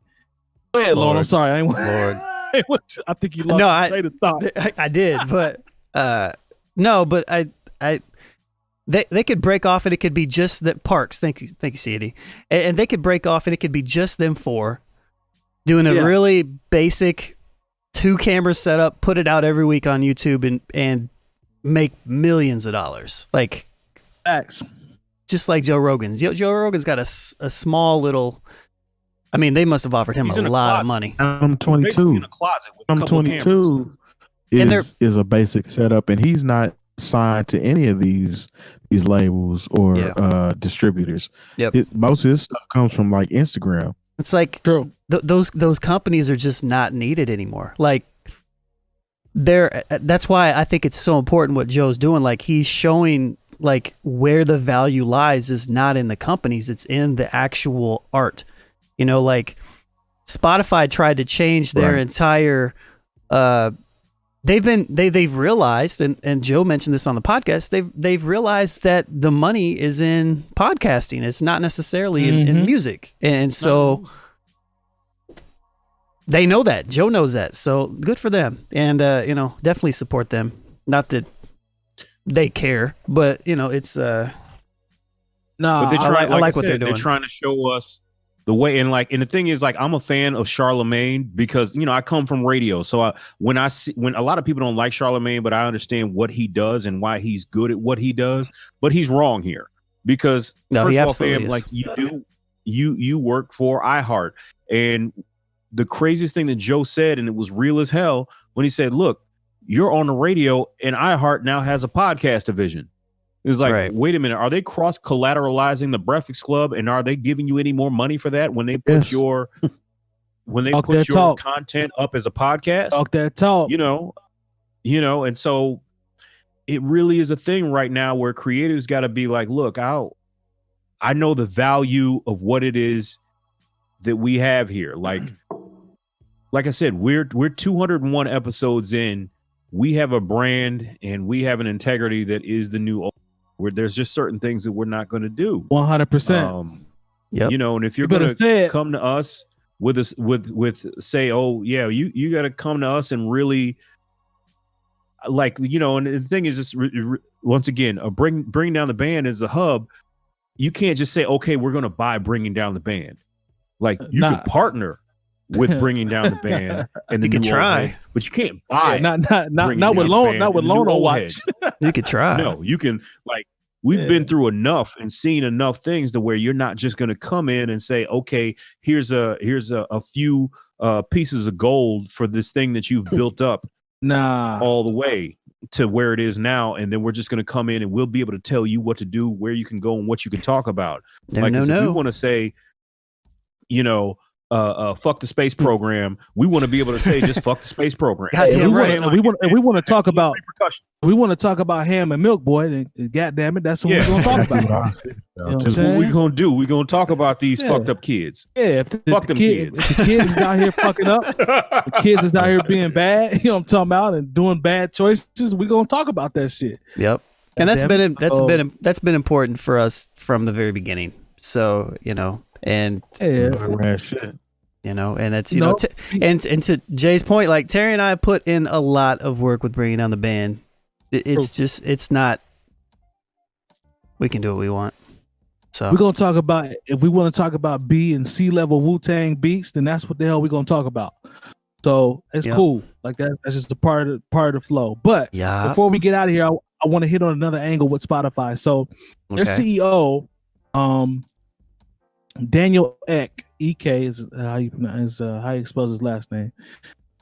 Go ahead, Lord. I'm sorry. I think you lost your train of thought. I did, but no, but they could break off and it could be just the Parks. Thank you, CD. And they could break off and it could be just them four doing a really basic 2-camera setup, put it out every week on YouTube and make millions of dollars. Like X. Just like Joe Rogan. Joe Rogan's got a small little. I mean, they must have offered him a lot of money. I'm 22. In a closet with I'm 22. Is a basic setup, and he's not signed to any of these labels or distributors. Yep. Most of his stuff comes from like Instagram. It's like true. Those companies are just not needed anymore. Like that's why I think it's so important what Joe's doing. Like he's showing like where the value lies is not in the companies, it's in the actual art. You know, like Spotify tried to change their entire they've realized, and Joe mentioned this on the podcast, they've realized that the money is in podcasting. It's not necessarily in music. And so they know that. Joe knows that. So good for them. And you know, definitely support them. Not that they care, but you know, it's but I like what they're doing. They're trying to show us the way, and the thing is, like, I'm a fan of Charlemagne because, you know, I come from radio. So when a lot of people don't like Charlemagne, but I understand what he does and why he's good at what he does, but he's wrong here because he absolutely is. Like you work for iHeart, and the craziest thing that Joe said, and it was real as hell, when he said, look, you're on the radio and iHeart now has a podcast division. It's like, wait a minute, are they cross collateralizing the Breakfast Club, and are they giving you any more money for that when they put your content up as a podcast? Talk that talk. You know, and so it really is a thing right now where creatives got to be like, look, I know the value of what it is that we have here. Like I said, we're 201 episodes in. We have a brand and we have an integrity that is the new old, where there's just certain things that we're not going to do. 100%. You know, and if you're going to come to us with say, oh yeah, you got to come to us and really, like, you know, and the thing is this, once again, bring down the band is the hub. You can't just say, okay, we're going to buy Bringing Down the Band. Like you can partner with Bringing Down the Band, and you can try, but you can't buy. Not with Lone on watch. You could try. No, you can. Like we've been through enough and seen enough things to where you're not just going to come in and say, okay, here's a few pieces of gold for this thing that you've built up. All the way to where it is now, and then we're just going to come in and we'll be able to tell you what to do, where you can go, and what you can talk about. No. If we want to say, you know, fuck the space program. We want to be able to say just fuck the space program. Goddamn right. We want to talk about ham and milk, boy. And goddamn it, that's what we're gonna talk about. That's what we're gonna do. We're gonna talk about these fucked up kids. Yeah, if the kids is out here fucking up, the kids is out here being bad, you know what I'm talking about, and doing bad choices, we're gonna talk about that shit. Yep. And that's been important for us from the very beginning. So, and shit. And that's and to Jay's point, like Terry and I put in a lot of work with bringing down the band. It's not. We can do what we want. So we're gonna talk about, if we want to talk about B and C level Wu-Tang beats, then that's what the hell we're gonna talk about. So it's cool, like that. That's just a part of the flow. But before we get out of here, I want to hit on another angle with Spotify. So their CEO, Daniel Ek, EK is how you pronounce how you spell his last name.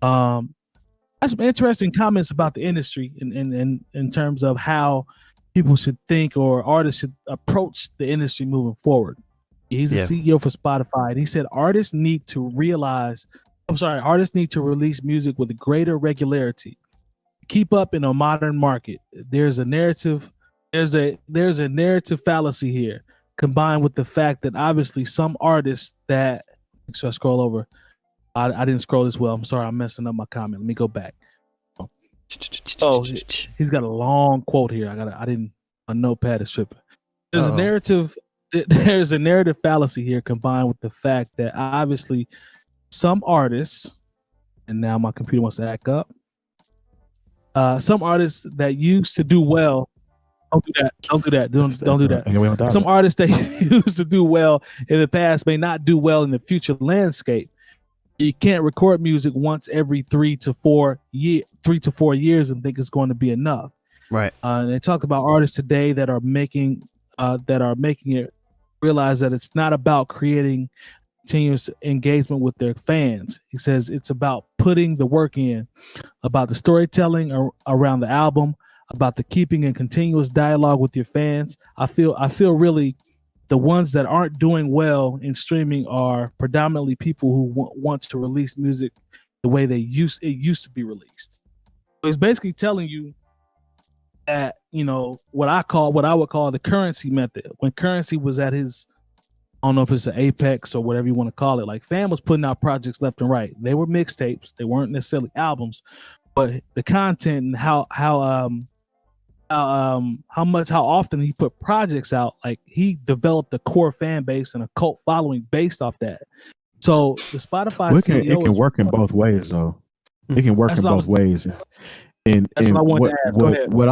Has some interesting comments about the industry in terms of how people should think or artists should approach the industry moving forward. He's the CEO for Spotify, and he said artists need to release music with a greater regularity. Keep up in a modern market. There's a narrative fallacy here, combined with the fact that obviously some artists that I scroll over. I didn't scroll this well. I'm sorry, I'm messing up my comment. Let me go back. Oh, he's got a long quote here. My notepad is tripping. There's a narrative fallacy here, combined with the fact that obviously some artists, and now my computer wants to act up. Some artists that used to do well. Don't do that. Don't do that. Some artists that used to do well in the past may not do well in the future landscape. You can't record music once every 3 to 4 years and think it's going to be enough. Right. And they talked about artists today that are making it realize that it's not about creating continuous engagement with their fans. He says it's about putting the work in, about the storytelling around the album, about the keeping in continuous dialogue with your fans. I feel really the ones that aren't doing well in streaming are predominantly people who want to release music the way it used to be released. So it's basically telling you that, what I would call the Currency method. When Currency was at his, I don't know if it's an apex or whatever you want to call it, like Fam was putting out projects left and right. They were mixtapes. They weren't necessarily albums, but the content and how often he put projects out, like he developed a core fan base and a cult following based off that. So the Spotify it can work in both ways, though. It can work in both ways. And that's what I wanted to ask. Go ahead. What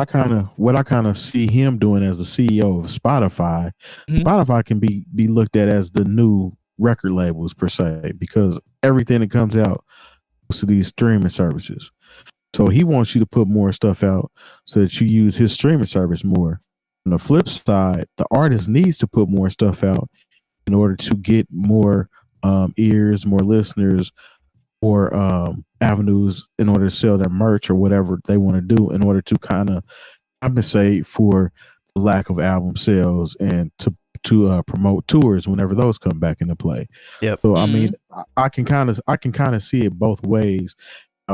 I kind of see him doing as the CEO of Spotify, Spotify can be looked at as the new record labels per se, because everything that comes out goes to these streaming services. So he wants you to put more stuff out so that you use his streaming service more. On the flip side, the artist needs to put more stuff out in order to get more ears, more listeners, more avenues in order to sell their merch or whatever they want to do in order to kind of compensate for the lack of album sales and to promote tours whenever those come back into play. Yep. So I mean, I can kind of see it both ways.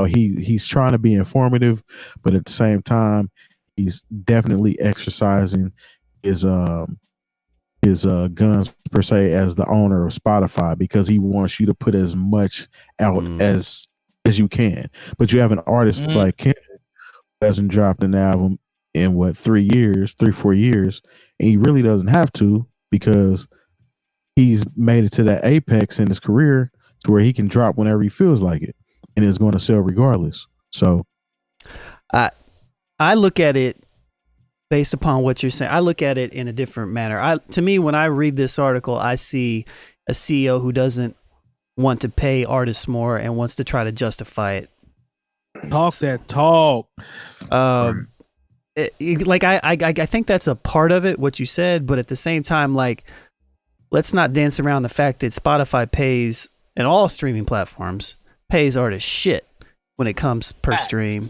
He's trying to be informative, but at the same time, he's definitely exercising his guns per se as the owner of Spotify, because he wants you to put as much out as you can. But you have an artist like Kendrick who hasn't dropped an album in 4 years, and he really doesn't have to, because he's made it to that apex in his career to where he can drop whenever he feels like it, and it's going to sell regardless. So I look at it based upon what you're saying. I look at it in a different manner. To me, when I read this article, I see a CEO who doesn't want to pay artists more and wants to try to justify it. Talk that talk. I think that's a part of it, what you said, but at the same time, like, let's not dance around the fact that Spotify pays, and all streaming platforms pays artists shit when it comes per stream.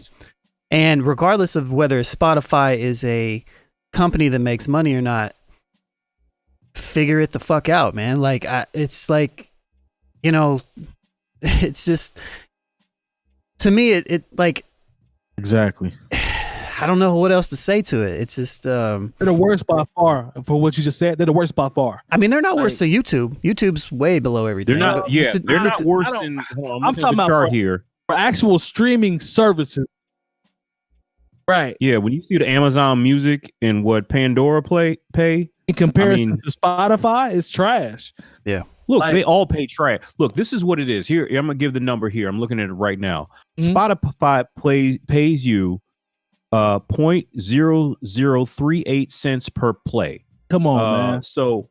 And regardless of whether Spotify is a company that makes money or not, figure it the fuck out, man. Like, it's like, you know, it's just, to me, it like, exactly. I don't know what else to say to it. It's just they're the worst by far. For what you just said, they're the worst by far. I mean, they're not worse than YouTube. YouTube's way below everything. They're not. Yeah, they're not worse than. I'm talking about here for actual streaming services. Right. Yeah, when you see the Amazon Music and what Pandora pay in comparison to Spotify, it's trash. Yeah. Look, they all pay trash. Look, this is what it is. Here, I'm gonna give the number here. I'm looking at it right now. Spotify pays you 0.0038 cents per play. Come on, man. So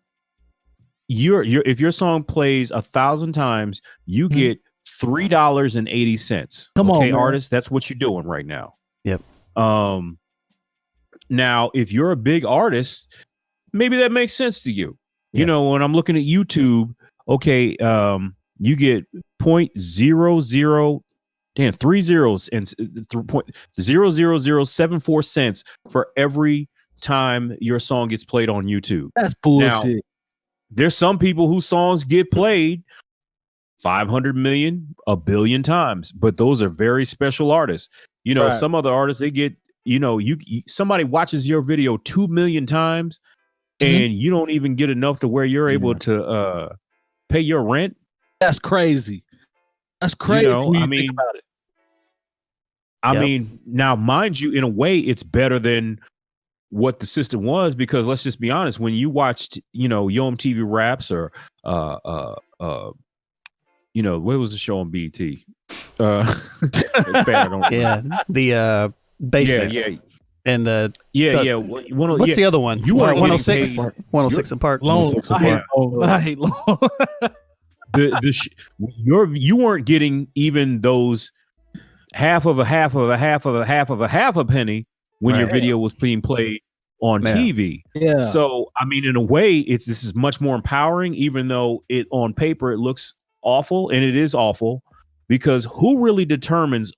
if your song plays 1,000 times, you get $3.80. Come on, artists, that's what you're doing right now. Yep. Now if you're a big artist, maybe that makes sense to you. You know, when I'm looking at YouTube, you get 0.00 3 zeros and 0.00074 cents for every time your song gets played on YouTube. That's bullshit. Now, there's some people whose songs get played 500 million, 1 billion times, but those are very special artists. You know, some other artists, they get, you know, somebody watches your video 2 million times and you don't even get enough to where you're able to pay your rent. That's crazy. That's crazy. You know, I mean, now, mind you, in a way, it's better than what the system was, because let's just be honest, when you watched, you know, Yo MTV Raps or, you know, what was the show on BET? The Basement. Yeah. And what's the other one? You weren't 106, 106 apart. I hate Long. You weren't getting even those half of a penny when your video was being played on TV. Yeah. So I mean, in a way, this is much more empowering, even though it on paper it looks awful, and it is awful, because who really determines?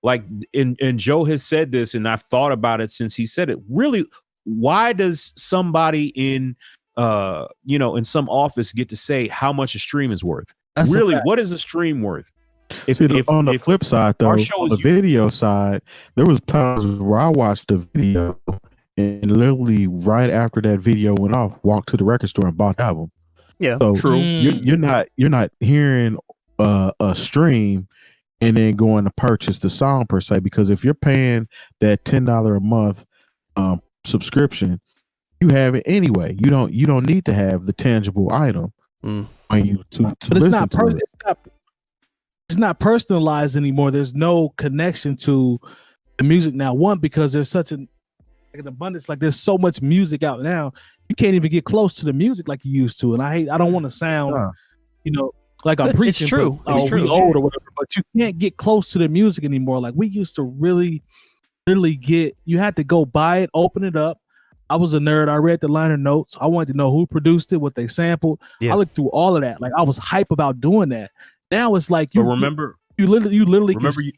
Like, and Joe has said this, and I've thought about it since he said it. Really, why does somebody in in some office get to say how much a stream is worth? That's really, what is a stream worth? On the flip side, though, on the video side, there was times where I watched a video and literally right after that video went off, walked to the record store and bought the album. Yeah, so true. You're not hearing a stream and then going to purchase the song per se, because if you're paying that $10 a month subscription, you have it anyway. You don't need to have the tangible item on you to but listen to it. It's not personalized anymore. There's no connection to the music now. One, because there's such an abundance. Like, there's so much music out now, you can't even get close to the music like you used to. And I don't want to sound, like I'm preaching. It's true. It's true. Old or whatever, but you can't get close to the music anymore. Like, we used to really, literally you had to go buy it, open it up. I was a nerd. I read the liner notes. I wanted to know who produced it, what they sampled. I looked through all of that. Like, I was hype about doing that. Now it's like you literally remember you.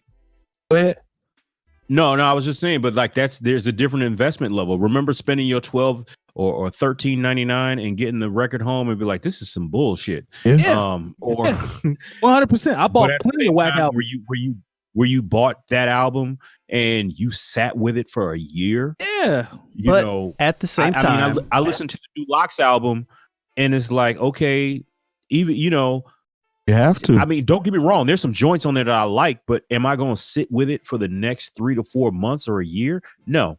Go ahead. No, I was just saying, but like there's a different investment level. Remember spending your $12 or $13.99 and getting the record home and be like, this is some bullshit. Yeah. Or 100%. I bought plenty of whack albums. Where you bought that album and you sat with it for a year. Yeah. But at the same time, I listened to the new Locks album and it's like, okay, even you have to. I mean, don't get me wrong. There's some joints on there that I like, but am I going to sit with it for the next 3 to 4 months or a year? No.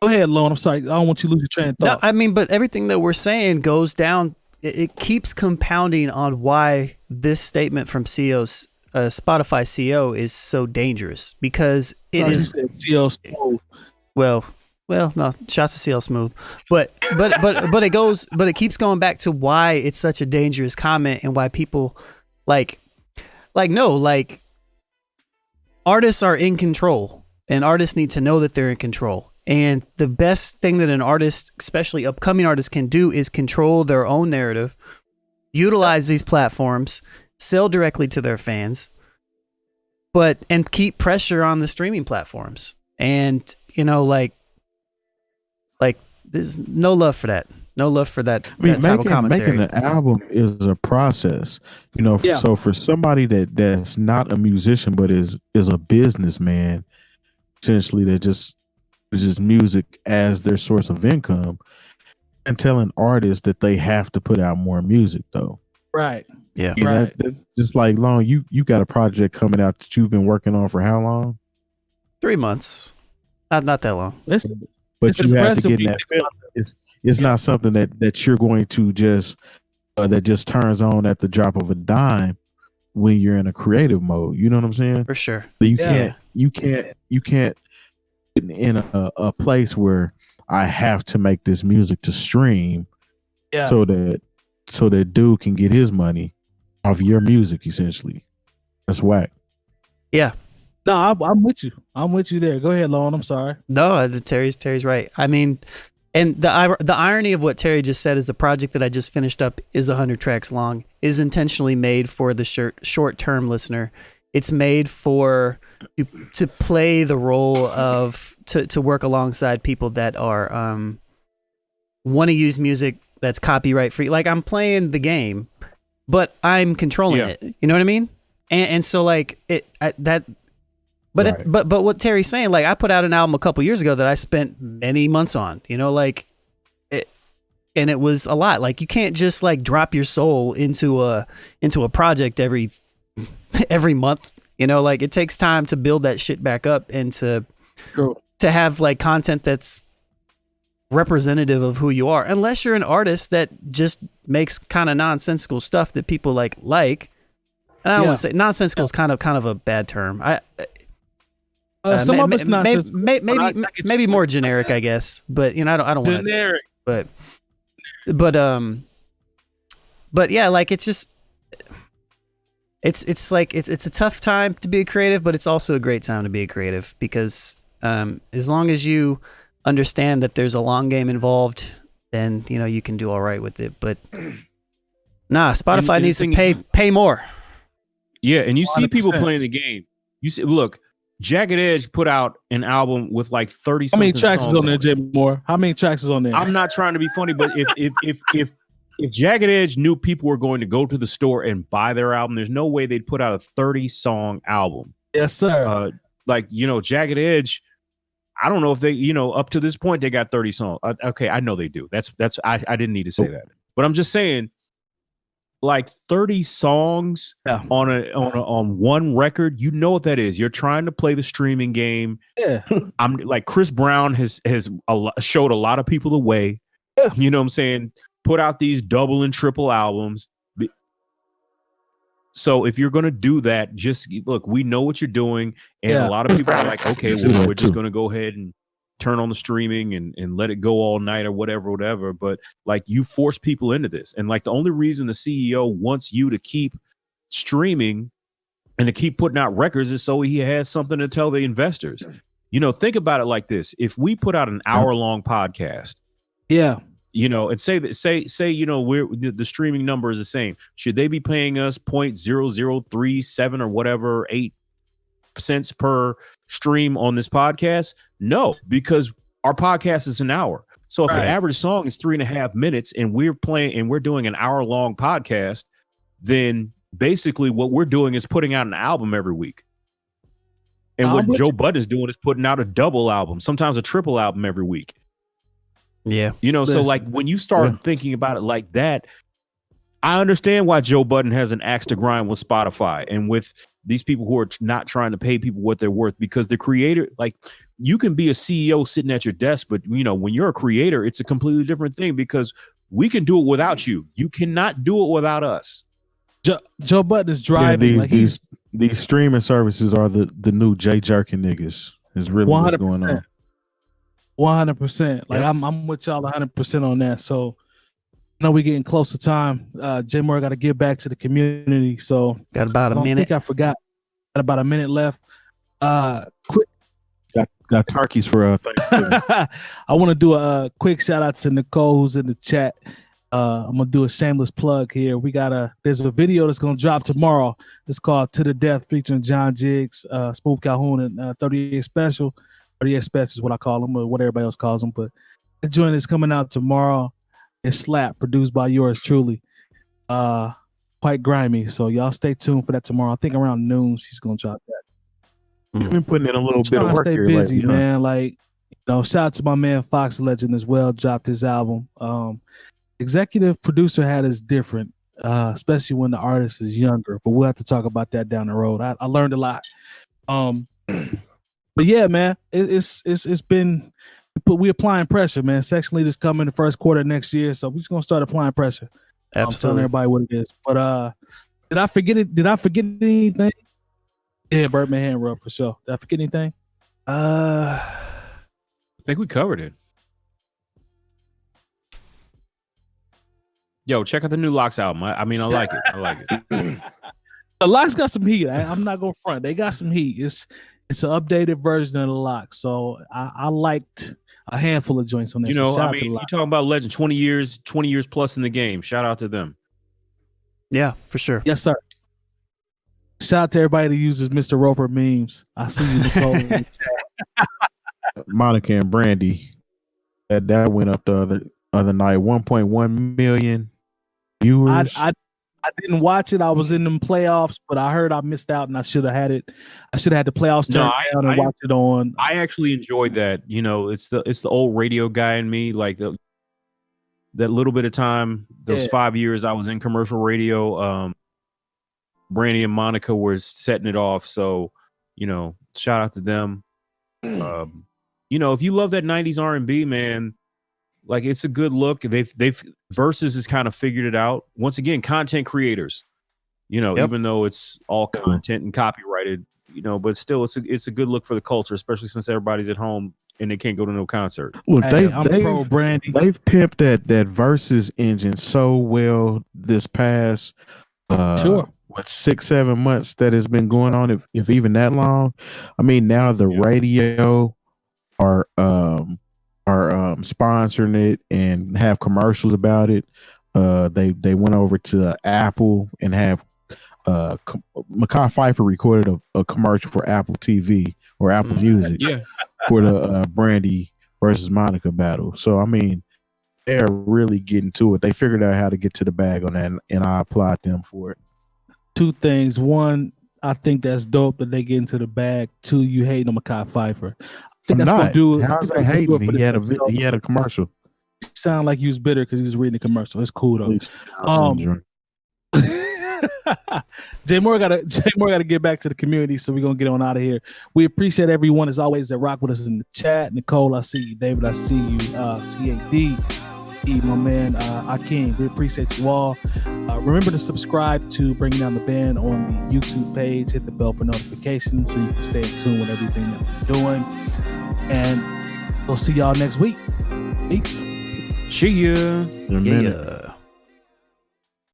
Go ahead, Lone. I'm sorry. I don't want you to lose your train of thought. No, I mean, but everything that we're saying goes down. It keeps compounding on why this statement from Spotify CEO is so dangerous, because it is CEO Smooth. Well, no, shots to CL Smooth, but it keeps going back to why it's such a dangerous comment and why people artists are in control, and artists need to know that they're in control. And the best thing that an artist, especially upcoming artists, can do is control their own narrative, utilize these platforms, sell directly to their fans, and keep pressure on the streaming platforms. And there's no love for that. No love for that, I mean, that type of commentary. making an album is a process, you know. So for somebody that's not a musician but is a businessman, essentially, that just uses music as their source of income, and telling artists that they have to put out more music, though. Right. Yeah. You know, that's just like Long. You got a project coming out that you've been working on for how long? 3 months. Not that long. But you have to get in that film. It's not something that you're going to just that just turns on at the drop of a dime when you're in a creative mode. You know what I'm saying? For sure. So you can't in a place where I have to make this music to stream, so that dude can get his money off your music. Essentially, that's whack. Yeah. No, I'm with you. I'm with you there. Go ahead, Lon. I'm sorry. No, Terry's right. I mean, and the irony of what Terry just said is the project that I just finished up is 100 tracks long, is intentionally made for the short-term listener. It's made for to play the role of to work alongside people that are want to use music that's copyright free. Like, I'm playing the game, but I'm controlling it. You know what I mean? And so like But what Terry's saying, like, I put out an album a couple years ago that I spent many months on, you know, like and it was a lot. Like, you can't just like drop your soul into a project every month, you know, like it takes time to build that shit back up and to have like content that's representative of who you are, unless you're an artist that just makes kind of nonsensical stuff that people like. And I don't want to say nonsensical is kind of a bad term. Some of it's nonsense. Maybe more generic, I guess. But you know, I don't want generic. But yeah, like it's just it's like it's a tough time to be a creative, but it's also a great time to be a creative because as long as you understand that there's a long game involved, then you know you can do all right with it. But nah, Spotify needs to pay more. Yeah, and you 100%. See people playing the game. You see, look, Jagged Edge put out an album with like 30. How many tracks is on there, Jay Moore? How many tracks is on there? I'm not trying to be funny, but if Jagged Edge knew people were going to go to the store and buy their album, there's no way they'd put out a 30-song album. Yes, sir. Like, you know, Jagged Edge, I don't know if they, you know, up to this point they got 30 songs. Okay, I know they do. I didn't need to say that, but I'm just saying, like 30 songs on one record, you know what that is. You're trying to play the streaming game. Yeah. I'm like, Chris Brown has showed a lot of people the way. Yeah. You know what I'm saying? Put out these double and triple albums. So if you're going to do that, just look, we know what you're doing. And a lot of people are like, okay, well, we're just going to go ahead and turn on the streaming and let it go all night or whatever. But like, you force people into this. And like, the only reason the CEO wants you to keep streaming and to keep putting out records is so he has something to tell the investors. You know, think about it like this. If we put out an hour-long podcast, you know, and say, you know, the streaming number is the same. Should they be paying us 0.0037 or whatever, 8 cents per stream on this podcast? No, because our podcast is an hour. So if the average song is 3.5 minutes and we're doing an hour-long podcast, then basically what we're doing is putting out an album every week. And what Joe Budden is doing is putting out a double album, sometimes a triple album every week. Yeah. You know, so like when you start thinking about it like that, I understand why Joe Budden has an axe to grind with Spotify and with these people who are not trying to pay people what they're worth, because the creator, like, you can be a CEO sitting at your desk, but you know, when you're a creator, it's a completely different thing because we can do it without you. You cannot do it without us. Joe Budden is driving. These streaming services are the new Jay jerking niggas. Is really 100%. What's going on. 100%. Like I'm with y'all 100% on that. So I know we're getting close to time. Jay Moore got to give back to the community. So got about a minute. I think I forgot. Got about a minute left. Quick. Got turkeys for Thanksgiving. I want to do a quick shout out to Nicole who's in the chat. I'm gonna do a shameless plug here. There's a video that's gonna drop tomorrow. It's called To The Death featuring John Jiggs, Spoolz Calhoun, and 38 Special. 38 Special is what I call them, or what everybody else calls them. But the joint is coming out tomorrow. is Slap, produced by yours truly. Quite grimy. So y'all stay tuned for that tomorrow. I think around noon she's gonna drop that. You've been putting in a little bit of work stay here busy, lately, man. Like, you know, shout out to my man Fox Legend as well. Dropped his album. Executive producer hat is different, especially when the artist is younger. But we'll have to talk about that down the road. I learned a lot. But yeah, man, it's been. We applying pressure, man. Section Leaders coming the first quarter next year, so we're just gonna start applying pressure. I'm telling everybody what it is. But did I forget it? Did I forget anything? Yeah, Birdman hand rub for sure. Did I forget anything? I think we covered it. Yo, check out the new Locks album. I mean, I like it. I like it. The Locks got some heat. I'm not gonna front. They got some heat. It's an updated version of the Locks. So I liked a handful of joints on there. You know, I mean, you talking about legend, 20 years plus in the game. Shout out to them. Yeah, for sure. Yes, sir. Shout out to everybody that uses Mr. Roper memes. I see you, Nicole. Monica and Brandy. That went up the other night. 1.1 million viewers. I didn't watch it. I was in them playoffs, but I heard I missed out, and I should have had it. I should have had the playoffs turned down and watch it on. I actually enjoyed that. You know, it's the old radio guy in me. Like that little bit of time, those 5 years I was in commercial radio. Brandy and Monica were setting it off. So, you know, shout out to them. You know, if you love that 90s R&B, man, like it's a good look. They've Versus has kind of figured it out. Once again, content creators, you know, even though it's all content and copyrighted, you know, but still it's a good look for the culture, especially since everybody's at home and they can't go to no concert. Look, I'm pro Brandy. They've pimped that Versus engine so well this past 6-7 months that has been going on, if even that long. I mean, now the radio are sponsoring it and have commercials about it. They went over to Apple and have Mekhi Phifer recorded a commercial for Apple TV or Apple Music for the Brandy versus Monica battle. So I mean, they're really getting to it. They figured out how to get to the bag on that, and I applaud them for it. Two things. One, I think that's dope that they get into the bag. Two, you hating on Mekhi Phifer. I think that's gonna do it. How's that hating? He had a commercial. Sound like he was bitter because he was reading the commercial. It's cool though. Jay Moore gotta get back to the community, so we're gonna get on out of here. We appreciate everyone as always that rock with us in the chat. Nicole, I see you. David, I see you. CAD, my man, Akeem. We appreciate you all. Remember to subscribe to Bringing Down the Band on the YouTube page. Hit the bell for notifications so you can stay in tune with everything that we're doing. And we'll see y'all next week. Peace. See ya. In a minute.